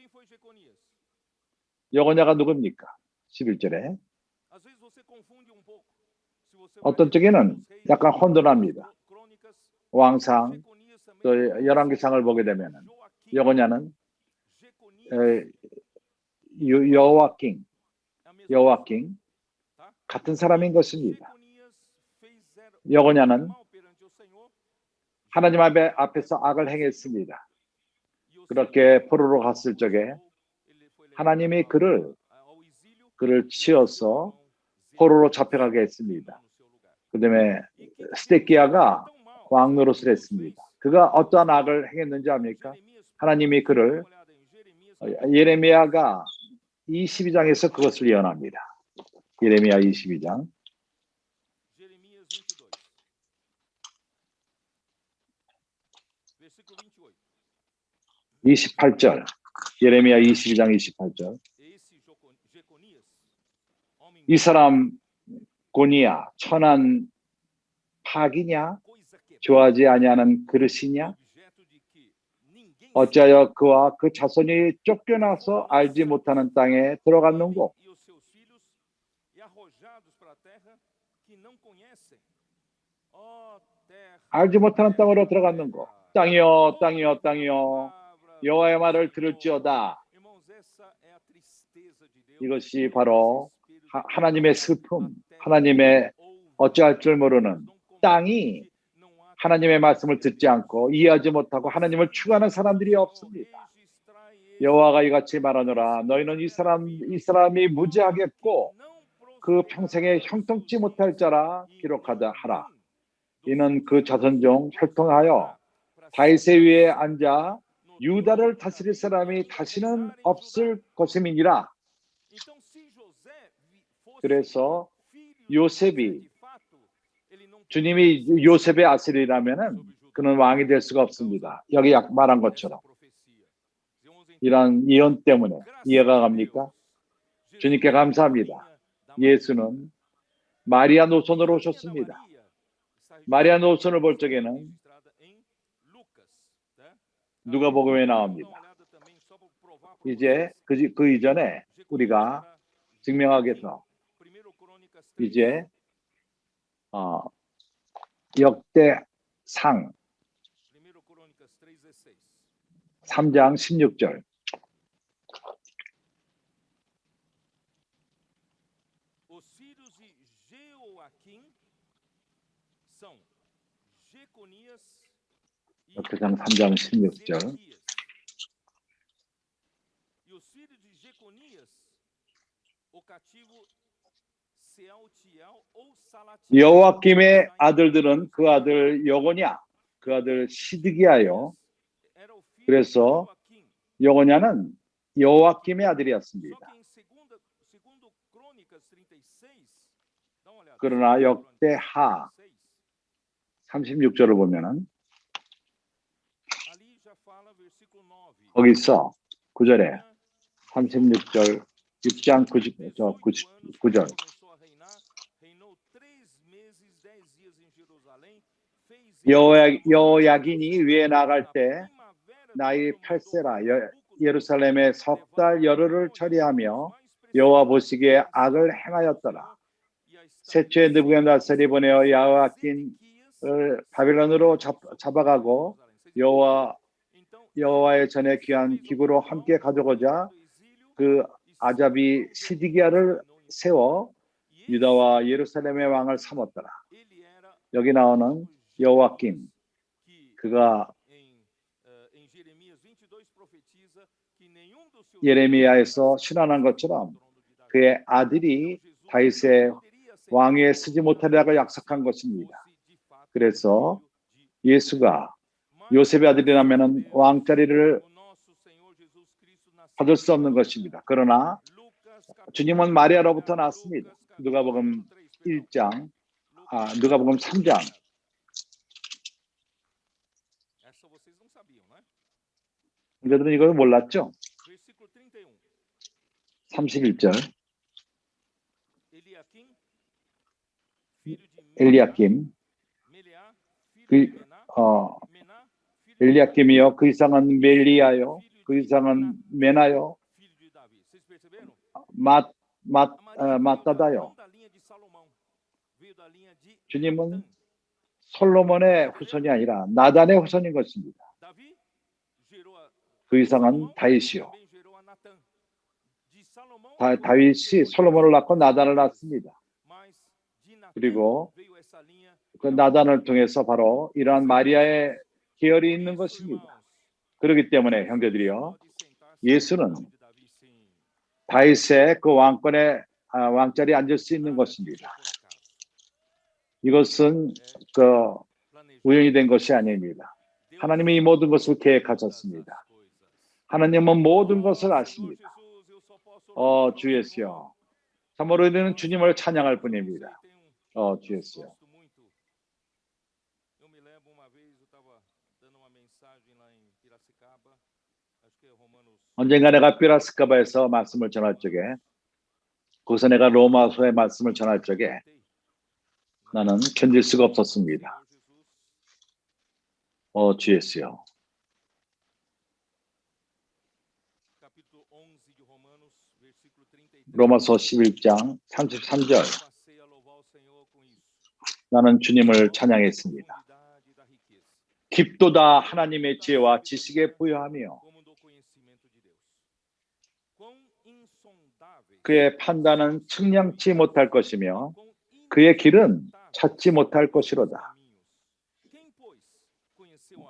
여고냐가 누굽니까? 11절에 어떤 쪽에는 약간 혼돈합니다. 왕상 또 열왕기상을 보게 되면 여고냐는 여호와킹 같은 사람인 것입니다. 여고냐는 하나님 앞에서 악을 행했습니다. 그렇게 포로로 갔을 적에 하나님이 그를 치어서 포로로 잡혀가게 했습니다. 그 다음에 스데키야가 왕 노릇을 했습니다. 그가 어떠한 악을 행했는지 압니까? 하나님이 그를 예레미야가 22장에서 그것을 예언합니다. 예레미야 22장 28절 예레미야 22장 28절 이 사람 고니야 천한 파기냐 좋아하지 아니하는 그릇이냐 어찌하여 그와 그 자손이 쫓겨나서 알지 못하는 땅에 들어갔는고 알지 못하는 땅으로 들어갔는고 땅이여 땅이여 땅이여 여호와의 말을 들을지어다. 이것이 바로 하나님의 슬픔, 하나님의 어찌할 줄 모르는 땅이 하나님의 말씀을 듣지 않고 이해하지 못하고 하나님을 추구하는 사람들이 없습니다. 여호와가 이같이 말하노라 너희는 이 사람이 무지하겠고 그 평생에 형통치 못할 자라 기록하다 하라. 이는 그 자손 중 혈통하여 다윗의 위에 앉아 유다를 다스릴 사람이 다시는 없을 것임이니라. 그래서 요셉이 주님이 요셉의 아들이라면은 그는 왕이 될 수가 없습니다. 여기 말한 것처럼 이런 예언 때문에 이해가 갑니까? 주님께 감사합니다. 예수는 마리아 노선으로 오셨습니다. 마리아 노선을 볼 적에는 누가복음에 나옵니다. 이제 그 이전에 우리가 증명하기 위해서 이제 역대상 3장 16절 역대상 3장 16절 여호와김의 아들들은 그 아들 여고냐 그 아들 시드기야요. 그래서 여고냐는 여호와김의 아들이었습니다. 그러나 역대하 36절을 보면은 거기서 9절에 36절 6장 9절 여호야긴이 위에 나갈 때 나이 8세라 예루살렘에 석 달 열흘을 처리하며 여호와 보시기에 악을 행하였더라. 셋째 느부갓네살이 보내어 여호야긴 바빌론으로 잡아가고 여호와의 전에 귀한 기구로 함께 가져오자 그 아잡이 시디기야를 세워 유다와 예루살렘의 왕을 삼았더라. 여기 나오는 여호와김, 그가 예레미야에서 신앙한 것처럼 그의 아들이 다윗의 왕위에 서지 못하리라고 약속한 것입니다. 그래서 예수가 요셉의 아들이라면 왕자리를 받을 수 없는 것입니다. 그러나 주님은 마리아로부터 났습니다. 누가복음 3장. 우리들은 이걸 몰랐죠? 31절. 엘리야김, 엘리야김이요, 그 이상은 멜리야요, 그 이상은 메나요, 마따다요. 주님은 솔로몬의 후손이 아니라 나단의 후손인 것입니다. 그 이상은 다윗이요. 다윗이 솔로몬을 낳고 나단을 낳습니다. 그리고 그 나단을 통해서 바로 이러한 마리아의 계열이 있는 것입니다. 그렇기 때문에 형제들이요, 예수는 다윗의 그 왕자리에 앉을 수 있는 것입니다. 이것은 우연히 된 것이 아닙니다. 하나님이 이 모든 것을 계획하셨습니다. 하나님은 모든 것을 아십니다. 주 예수여, 참으로 우리는 주님을 찬양할 뿐입니다. 주 예수여. 언젠가 내가 피라스카바에서 말씀을 전할 적에, 거기서 내가 로마서의 말씀을 전할 적에 나는 견딜 수가 없었습니다. 주 예수여. 로마서 11장 33절. 나는 주님을 찬양했습니다. 깊도다 하나님의 지혜와 지식에 부여하며 그의 판단은 측량치 못할 것이며 그의 길은 찾지 못할 것이로다.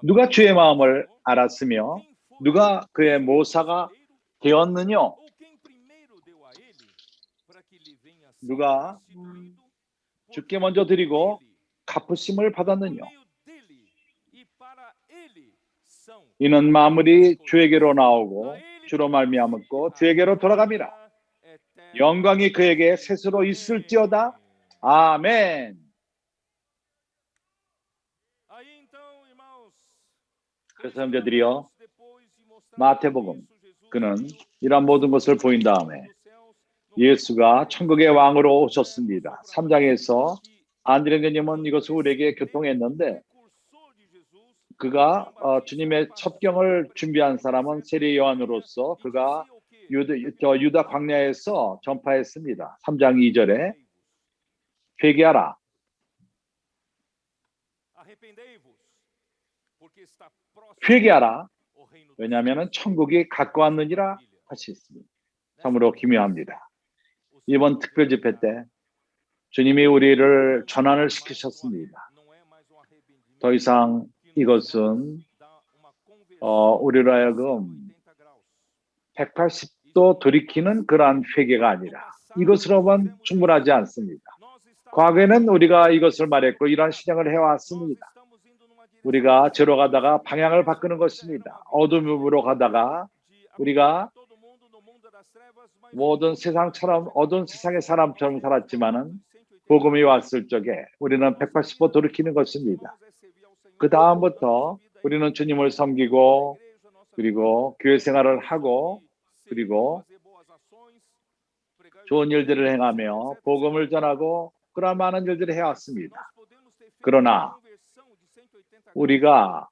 누가 주의 마음을 알았으며 누가 그의 모사가 되었느냐? 누가 주께 먼저 드리고 갚으심을 받았느냐? 이는 만물이 주에게로 나오고 주로 말미암았고 주에게로 돌아갑니다. 영광이 그에게 셋으로 있을지어다. 아멘. 그래서 형제들이여, 마태복음, 그는 이러한 모든 것을 보인 다음에 예수가 천국의 왕으로 오셨습니다. 3장에서 안드레님은 이것을 우리에게 교통했는데, 그가 주님의 첩경을 준비한 사람은 세례 요한으로서 그가 유다 광야에서 전파했습니다. 3장 2절에 회개하라. 회개하라. 왜냐하면 천국이 가까웠느니라 하셨습니다. 참으로 기묘합니다. 이번 특별 집회 때 주님이 우리를 전환을 시키셨습니다. 더 이상 이것은 우리로 하여금 180도 돌이키는 그러한 회개가 아니라 이것으로만 충분하지 않습니다. 과거에는 우리가 이것을 말했고 이러한 신앙을 해왔습니다. 우리가 저로 가다가 방향을 바꾸는 것입니다. 어둠으로 가다가 우리가 모든 세상처럼 어두운 세상의 사람처럼 살았지만은 복음이 왔을 적에 우리는 180도 돌이키는 것입니다. 그 다음부터 우리는 주님을 섬기고 그리고 교회 생활을 하고 그리고 좋은 일들을 행하며 복음을 전하고 그러한 많은 일들을 해왔습니다. 그러나 우리가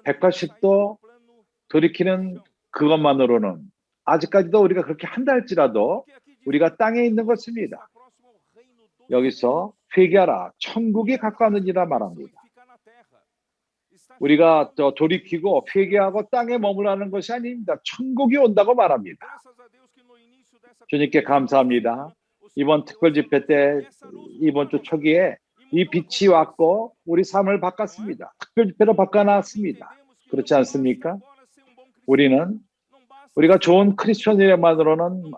180도 돌이키는 그것만으로는 아직까지도 우리가 그렇게 한다 할지라도 우리가 땅에 있는 것입니다. 여기서 회개하라. 천국이 가까웠느니라 말합니다. 우리가 또 돌이키고 회개하고 땅에 머무라는 것이 아닙니다. 천국이 온다고 말합니다. 주님께 감사합니다. 이번 특별 집회 때 이번 주 초기에 이 빛이 왔고 우리 삶을 바꿨습니다. 특별 집회로 바꿔놨습니다. 그렇지 않습니까? 우리가 좋은 크리스천이만으로는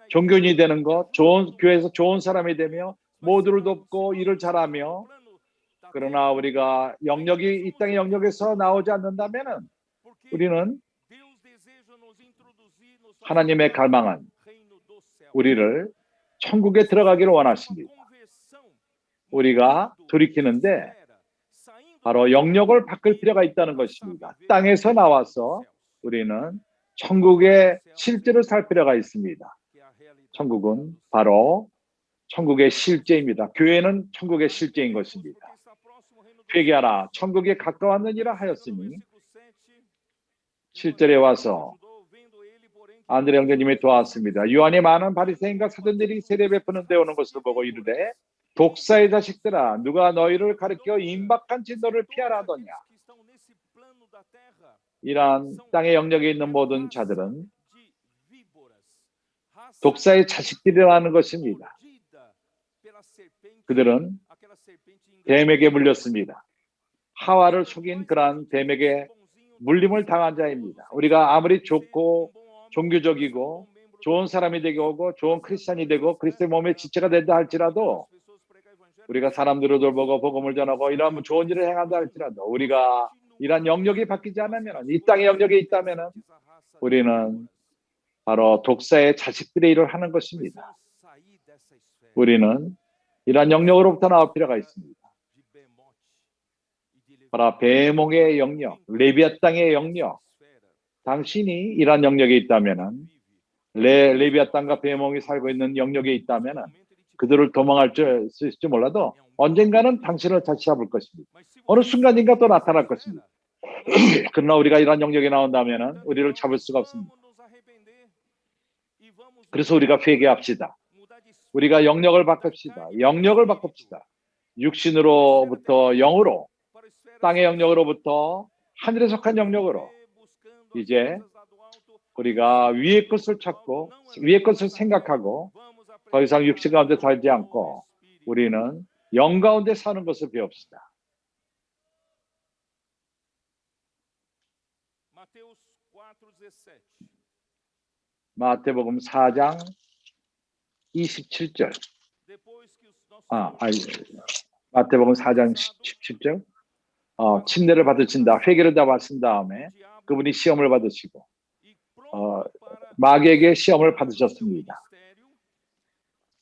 종교인이 되는 것, 좋은 교회에서 좋은 사람이 되며 모두를 돕고 일을 잘하며, 그러나 우리가 영역이 이 땅의 영역에서 나오지 않는다면은 우리는 하나님의 갈망은 우리를 천국에 들어가기를 원하십니다. 우리가 돌이키는데 바로 영역을 바꿀 필요가 있다는 것입니다. 땅에서 나와서 우리는 천국의 실제로 살 필요가 있습니다. 천국은 바로 천국의 실제입니다. 교회는 천국의 실제인 것입니다. 회개하라, 천국에 가까웠느니라 하였으니, 7절에 와서 안드레 형제님이 도왔습니다. 요한이 많은 바리새인과 사도들이 세례 베푸는 데 오는 것을 보고 이르되, 독사의 자식들아, 누가 너희를 가르쳐 임박한 진노를 피하라 하더냐. 이러한 땅의 영역에 있는 모든 자들은 독사의 자식들이라는 것입니다. 그들은 뱀에게 물렸습니다. 하와를 속인 그러한 뱀에게 물림을 당한 자입니다. 우리가 아무리 좋고 종교적이고 좋은 사람이 되고 좋은 크리스찬이 되고 그리스도의 몸의 지체가 된다 할지라도, 우리가 사람들을 돌보고 복음을 전하고 이런 좋은 일을 행한다 할지라도, 우리가 이러한 영역이 바뀌지 않으면, 이 땅의 영역에 있다면 우리는 바로 독사의 자식들의 일을 하는 것입니다. 우리는 이러한 영역으로부터 나올 필요가 있습니다. 바로 베몽의 영역, 레비아땅의 영역, 당신이 이러한 영역에 있다면, 레비아땅과 베몽이 살고 있는 영역에 있다면 그들을 도망할 수 있을지 몰라도 언젠가는 당신을 다시 잡을 것입니다. 어느 순간인가 또 나타날 것입니다. 그러나 우리가 이러한 영역에 나온다면 우리를 잡을 수가 없습니다. 그래서 우리가 회개합시다. 우리가 영역을 바꿉시다. 영역을 바꿉시다. 육신으로부터 영으로, 땅의 영역으로부터 하늘에 속한 영역으로, 이제 우리가 위의 것을 찾고 위의 것을 생각하고 더 이상 육신 가운데 살지 않고 우리는 영 가운데 사는 것을 배웁시다. 마태복음 4장 27절. 마태복음 4장 17절. 침례를 받으신다. 회개를 다 마신 다음에 그분이 시험을 받으시고 마귀에게 시험을 받으셨습니다.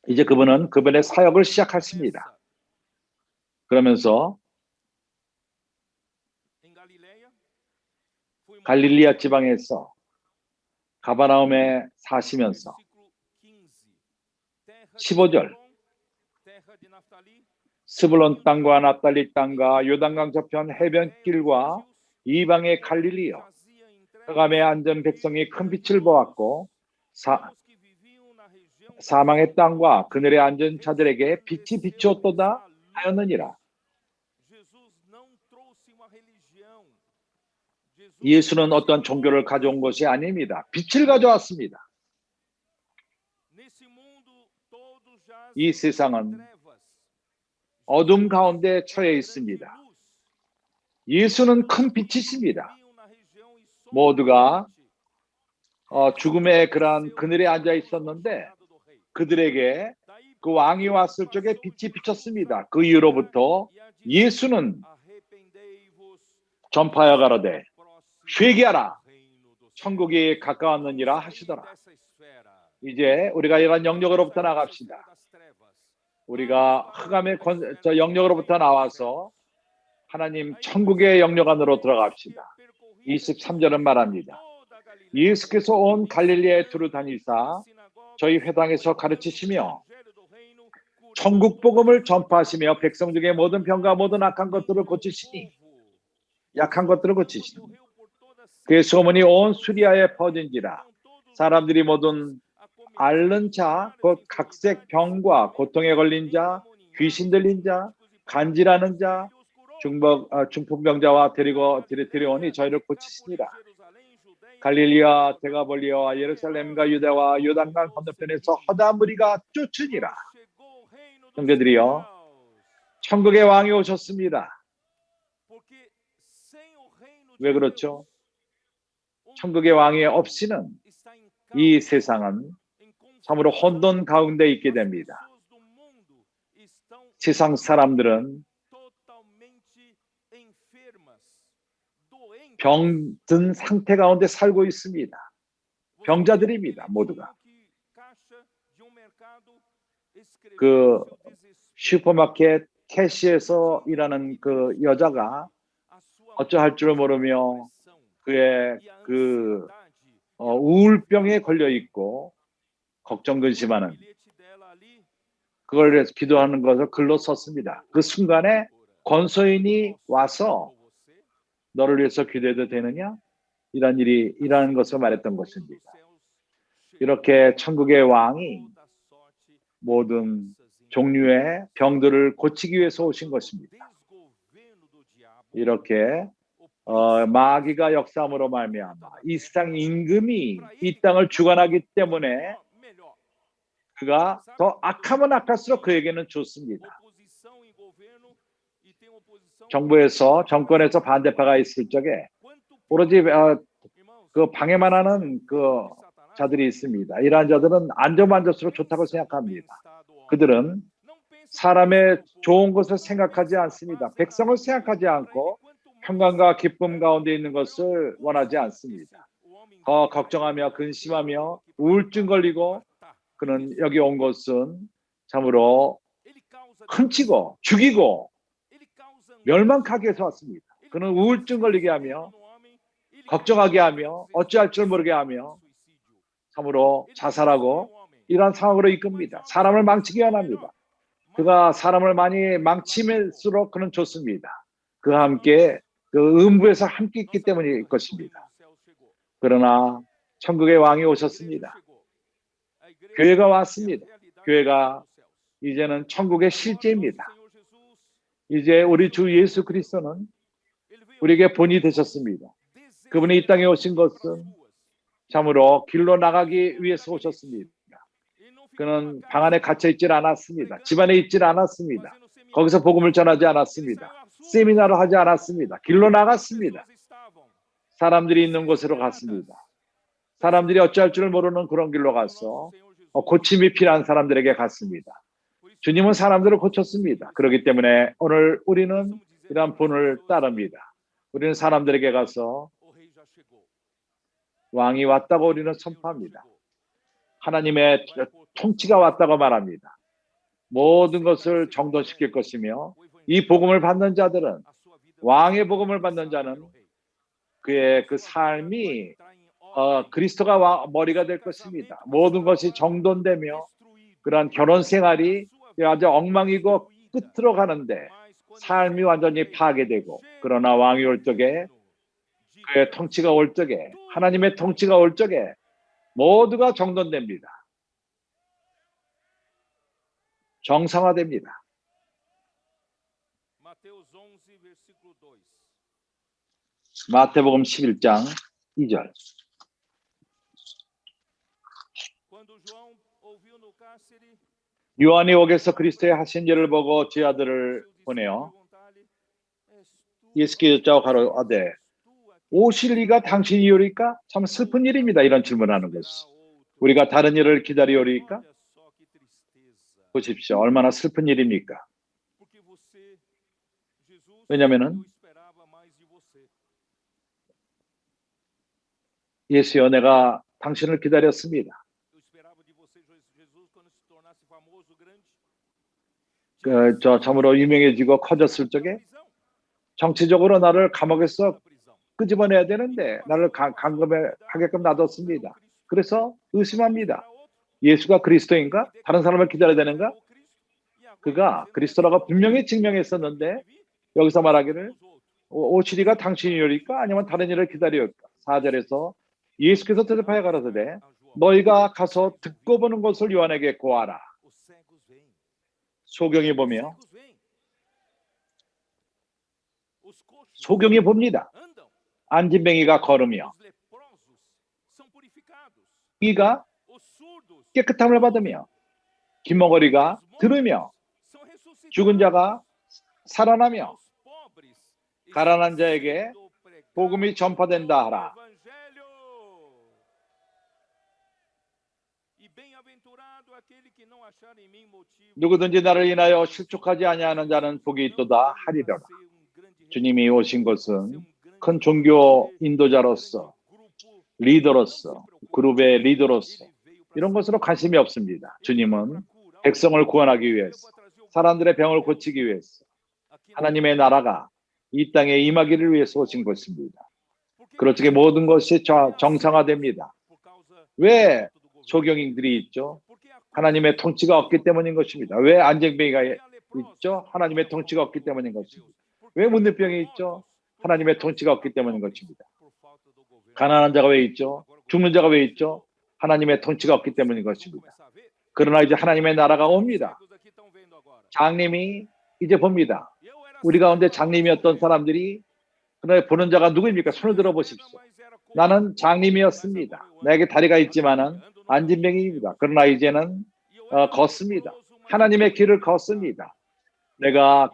이제 그분은 그분의 사역을 시작하십니다. 그러면서 갈릴리아 지방에서 가버나움에 사시면서 15절, 스불론 땅과 납달리 땅과 요단강 저편 해변길과 이방의 갈릴리요, 흑암에 앉은 백성이 큰 빛을 보았고 사망의 땅과 그늘에 앉은 자들에게 빛이 비추었도다 하였느니라. 예수는 어떤 종교를 가져온 것이 아닙니다. 빛을 가져왔습니다. 이 세상은 어둠 가운데 처해 있습니다. 예수는 큰 빛이십니다. 모두가 죽음의 그러한 그늘에 앉아 있었는데 그들에게 그 왕이 왔을 적에 빛이 비쳤습니다. 그 이후로부터 예수는 전파하여 가로되 회개하라, 천국이 가까웠느니라 하시더라. 이제 우리가 이러한 영역으로부터 나갑시다. 우리가 흑암의 영역으로부터 나와서 하나님 천국의 영역 안으로 들어갑시다. 23절은 말합니다. 예수께서 온 갈릴리에 두루 다니사 저희 회당에서 가르치시며 천국 복음을 전파하시며 백성 중에 모든 병과 모든 악한 것들을 고치시니, 약한 것들을 고치시니 그의 소문이 온 수리아에 퍼진지라. 사람들이 모든 앓는 자, 곧 각색 병과 고통에 걸린 자, 귀신 들린 자, 간질하는 자, 중풍병자와 데려오니 저희를 고치시니라. 갈릴리와 데가볼리와 예루살렘과 유대와 요단강 건너편에서 허다한 무리가 쫓으니라. 형제들이여, 천국의 왕이 오셨습니다. 왜 그렇죠? 천국의 왕이 없이는 이 세상은 참으로 혼돈 가운데 있게 됩니다. 세상 사람들은 병든 상태 가운데 살고 있습니다. 병자들입니다, 모두가. 그 슈퍼마켓 캐시에서 일하는 그 여자가 어쩌할 줄을 모르며 그의 우울병에 걸려 있고 걱정 근심하는 그걸 위해서 기도하는 것을 글로 썼습니다. 그 순간에 권소인이 와서 너를 위해서 기도해도 되느냐? 이라는 것을 말했던 것입니다. 이렇게 천국의 왕이 모든 종류의 병들을 고치기 위해서 오신 것입니다. 이렇게 마귀가 역사함으로 말미암아 이 세상 임금이 이 땅을 주관하기 때문에 그가 더 악하면 악할수록 그에게는 좋습니다. 정권에서 반대파가 있을 적에 오로지 그 방해만 하는 그 자들이 있습니다. 이러한 자들은 안전만족스러워 좋다고 생각합니다. 그들은 사람의 좋은 것을 생각하지 않습니다. 백성을 생각하지 않고 평강과 기쁨 가운데 있는 것을 원하지 않습니다. 더 걱정하며 근심하며 우울증 걸리고 그는 여기 온 것은 참으로 훔치고 죽이고 멸망하게 해서 왔습니다. 그는 우울증 걸리게 하며 걱정하게 하며 어찌할 줄 모르게 하며 참으로 자살하고 이러한 상황으로 이끕니다. 사람을 망치게 원합니다. 그가 사람을 많이 망치면수록 그는 좋습니다. 그와 함께 그 음부에서 함께 있기 때문일 것입니다. 그러나 천국의 왕이 오셨습니다. 교회가 왔습니다. 교회가 이제는 천국의 실제입니다. 이제 우리 주 예수 그리스도는 우리에게 본이 되셨습니다. 그분이 이 땅에 오신 것은 참으로 길로 나가기 위해서 오셨습니다. 그는 방 안에 갇혀 있질 않았습니다. 집 안에 있질 않았습니다. 거기서 복음을 전하지 않았습니다. 세미나를 하지 않았습니다. 길로 나갔습니다. 사람들이 있는 곳으로 갔습니다. 사람들이 어찌할 줄을 모르는 그런 길로 가서 고침이 필요한 사람들에게 갔습니다. 주님은 사람들을 고쳤습니다. 그렇기 때문에 오늘 우리는 이러한 본을 따릅니다. 우리는 사람들에게 가서 왕이 왔다고 우리는 선포합니다. 하나님의 통치가 왔다고 말합니다. 모든 것을 정돈시킬 것이며 이 복음을 받는 자들은 왕의 복음을 받는 자는 그의 그 삶이 그리스도가 머리가 될 것입니다. 모든 것이 정돈되며 그러한 결혼 생활이 아주 엉망이고 끝으로 가는데 삶이 완전히 파괴되고 그러나 왕이 올 적에 그의 통치가 올 적에 하나님의 통치가 올 적에 모두가 정돈됩니다. 정상화됩니다. 마태복음 11장 2절. 요한이 옥에서 그리스도의 하신 일을 보고 제 아들을 보내어 예수께 여짜고 가로하되 오실 리가 당신이오리까? 참 슬픈 일입니다. 이런 질문하는 것이. 우리가 다른 일을 기다리오리까? 보십시오. 얼마나 슬픈 일입니까? 왜냐하면 예수여 내가 당신을 기다렸습니다. 참으로 유명해지고 커졌을 적에 정치적으로 나를 감옥에서 끄집어내야 되는데 나를 감금에 하게끔 놔뒀습니다. 그래서 의심합니다. 예수가 그리스도인가? 다른 사람을 기다려야 되는가? 그가 그리스도라고 분명히 증명했었는데 여기서 말하기를 오시리가 당신이오리까? 아니면 다른 일을 기다리올까? 4절에서 예수께서 대답하여 가라사대 너희가 가서 듣고 보는 것을 요한에게 고하라. 소경이 보며 소경이 봅니다. 안진뱅이가 걸으며 이가 깨끗함을 받으며 귀머거리가 들으며 죽은 자가 살아나며 가난한 자에게 복음이 전파된다 하라. 누구든지 나를 인하여 실족하지 아니하는 자는 복이 있도다 하리라. 주님이 오신 것은 큰 종교 인도자로서, 리더로서, 그룹의 리더로서 이런 것으로 관심이 없습니다. 주님은 백성을 구원하기 위해서, 사람들의 병을 고치기 위해서, 하나님의 나라가 이 땅에 임하기를 위해서 오신 것입니다. 그렇게 모든 것이 정상화됩니다. 왜 소경인들이 있죠? 하나님의 통치가 없기 때문인 것입니다. 왜 안진뱅이가 있죠? 하나님의 통치가 없기 때문인 것입니다. 왜 문둥병이 있죠? 하나님의 통치가 없기 때문인 것입니다. 가난한 자가 왜 있죠? 죽는 자가 왜 있죠? 하나님의 통치가 없기 때문인 것입니다. 그러나 이제 하나님의 나라가 옵니다. 장님이 이제 봅니다. 우리 가운데 장님이었던 사람들이, 그러나 보는 자가 누구입니까? 손을 들어보십시오. 나는 장님이었습니다. 나에게 다리가 있지만은 안진뱅이입니다. 그러나 이제는 걷습니다. 하나님의 길을 걷습니다. 내가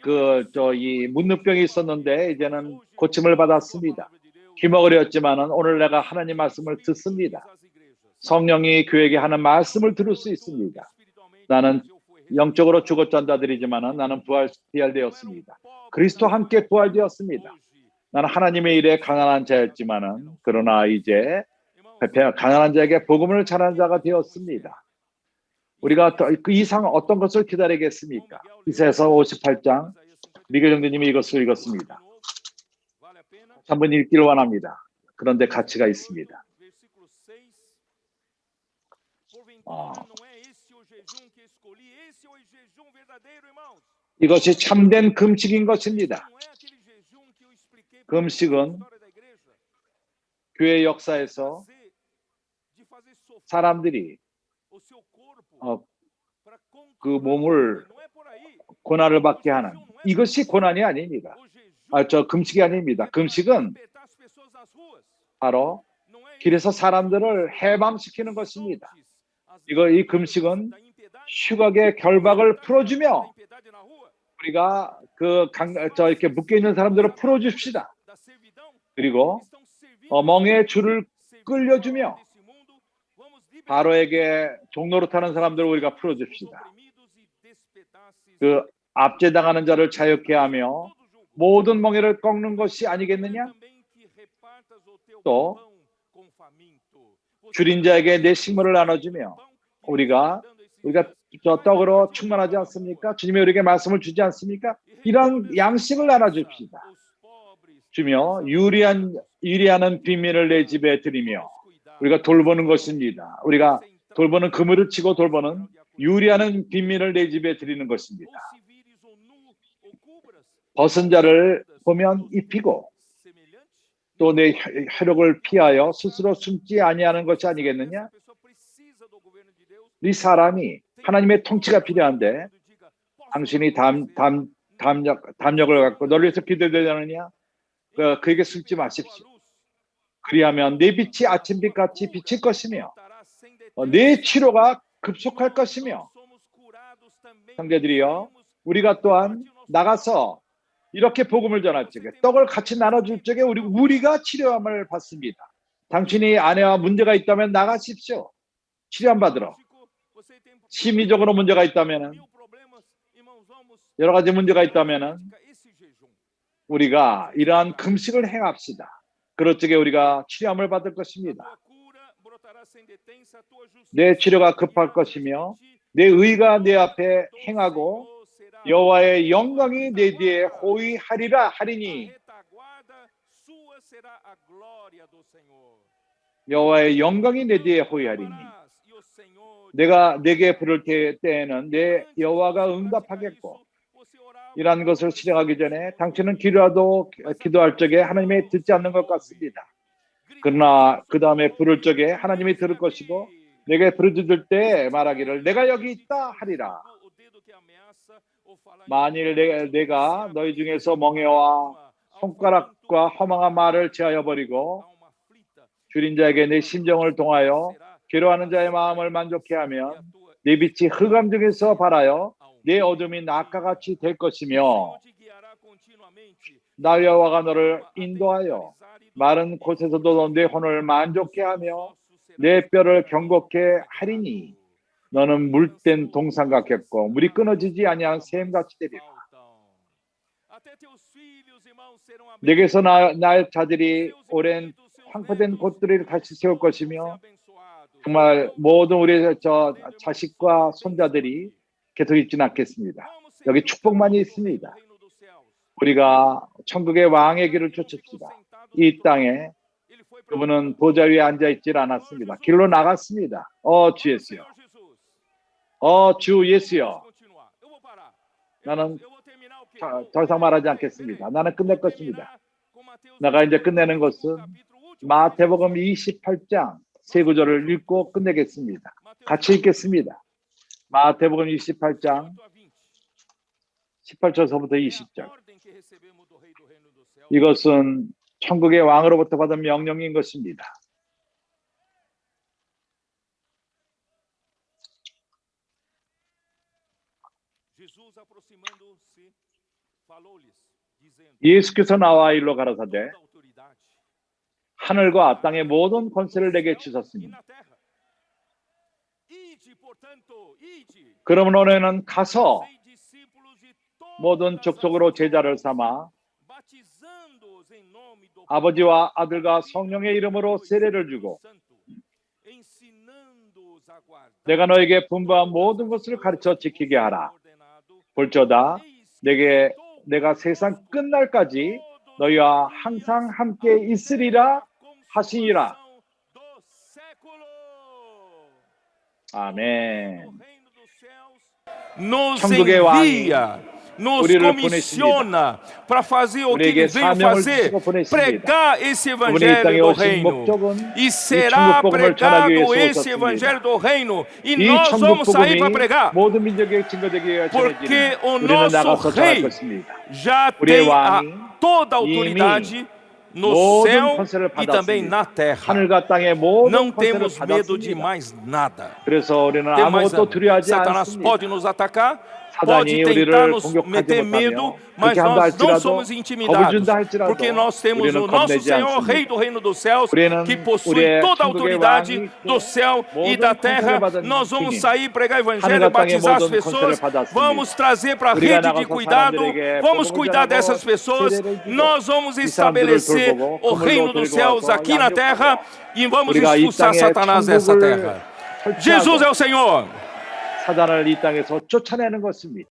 이 문둥병이 있었는데 이제는 고침을 받았습니다. 귀머거리였지만은 오늘 내가 하나님 말씀을 듣습니다. 성령이 교회에게 하는 말씀을 들을 수 있습니다. 나는 영적으로 죽었던 자들이지만은 나는 부활되었습니다. 그리스도와 함께 부활되었습니다. 나는 하나님의 일에 가난한 자였지만은 그러나 이제 가난한 자에게 복음을 전하는 자가 되었습니다. 우리가 그 이상 어떤 것을 기다리겠습니까? 이사야서 58장 미겔 형제님이 이것을 읽었습니다. 한번 읽기를 원합니다. 그런데 가치가 있습니다. 이것이 참된 금식인 것입니다. 금식은 교회 역사에서 사람들이 그 몸을 고난을 받게 하는, 이것이 고난이 아닙니다. 저 금식이 아닙니다. 금식은 바로 길에서 사람들을 해방시키는 것입니다. 이 금식은 흉악의 결박을 풀어주며 우리가 이렇게 묶여 있는 사람들을 풀어줍시다. 그리고 멍에 줄을 끌려주며 바로에게 종로로 타는 사람들을 우리가 풀어줍시다. 그 압제당하는 자를 자유케 하며 모든 멍에를 꺾는 것이 아니겠느냐? 또 줄인 자에게 내 식물을 나눠주며 우리가 저 떡으로 충만하지 않습니까? 주님이 우리에게 말씀을 주지 않습니까? 이런 양식을 나눠줍시다. 주며 유리하는 빈민을 내 집에 드리며 우리가 돌보는 것입니다. 우리가 돌보는 그물을 치고 돌보는 유리하는 빈민을 내 집에 드리는 것입니다. 벗은 자를 보면 입히고 또 내 혈육을 피하여 스스로 숨지 아니하는 것이 아니겠느냐? 이 사람이 하나님의 통치가 필요한데 당신이 담력을 갖고 너를 위해서 기도해야 하느냐? 그에게 숨지 마십시오. 그리하면 내 빛이 아침빛같이 비칠 것이며 내 치료가 급속할 것이며 형제들이여 우리가 또한 나가서 이렇게 복음을 전할 적에 떡을 같이 나눠줄 적에 우리가 치료함을 받습니다. 당신이 아내와 문제가 있다면 나가십시오. 치료함 받으러. 심리적으로 문제가 있다면 여러 가지 문제가 있다면 우리가 이러한 금식을 행합시다. 그럴 적에 우리가 치료함을 받을 것입니다. 내 치료가 급할 것이며 내 의가 내 앞에 행하고 여호와의 영광이 내 뒤에 호위하리라 하리니 여호와의 영광이 내 뒤에 호위하리니 내가 내게 부를 때에는 내 여호와가 응답하겠고 이러한 것을 실행하기 전에 당신은 기도할 적에 하나님이 듣지 않는 것 같습니다. 그러나 그 다음에 부를 적에 하나님이 들을 것이고 내게 부르짖을 때 말하기를 내가 여기 있다 하리라. 만일 내가 너희 중에서 멍에와 손가락과 허망한 말을 제하여 버리고 줄인 자에게 내 심정을 동하여 괴로워하는 자의 마음을 만족해 하면 내 빛이 흑암 중에서 발하여 내 어둠이 낮과 같이 될 것이며 나 여호와가 너를 인도하여 마른 곳에서도 내 혼을 만족해 하며 내 뼈를 경고케 하리니 너는 물된 동상 같겠고 물이 끊어지지 아니한 샘같이 되리라. 내게서 나의 자들이 오랜 황폐된 곳들을 다시 세울 것이며 정말 모든 우리 자식과 손자들이 계속 있지는 않겠습니다. 여기 축복만이 있습니다. 우리가 천국의 왕의 길을 쫓읍시다. 이 땅에 그분은 보좌 위에 앉아있질 않았습니다. 길로 나갔습니다. 주 예수여. 주 예수여. 나는 더 이상 말하지 않겠습니다. 나는 끝낼 것입니다. 내가 이제 끝내는 것은 마태복음 28장 세 구절을 읽고 끝내겠습니다. 같이 읽겠습니다. 마태복음 28장 18절서부터 20절. 이것은 천국의 왕으로부터 받은 명령인 것입니다. 예수께서 나와 일로 가라사대 하늘과 땅의 모든 권세를 내게 주셨으니 그러므로 너희는 가서 모든 족속으로 제자를 삼아 아버지와 아들과 성령의 이름으로 세례를 주고 내가 너에게 분부한 모든 것을 가르쳐 지키게 하라. 볼지어다 내가 세상 끝날까지 너희와 항상 함께 있으리라 하시니라. 아멘. 천국의 왕이 nos comissiona para fazer o que ele veio fazer, pregar esse evangelho do reino. E será pregado esse evangelho do reino. E nós vamos sair para pregar. Porque o nosso rei já tem toda a autoridade no céu e também na terra. Não temos medo de mais nada. Satanás pode nos atacar, pode tentar nos meter medo, mas nós não somos intimidados, porque nós temos o nosso Senhor, Rei do Reino dos Céus, que possui toda a autoridade do céu e da terra. Nós vamos sair, pregar o Evangelho, batizar as pessoas, vamos trazer para a rede de cuidado, vamos cuidar dessas pessoas, nós vamos estabelecer o Reino dos Céus aqui na terra e vamos expulsar Satanás dessa terra. Jesus é o Senhor. 사단을 이 땅에서 쫓아내는 것입니다.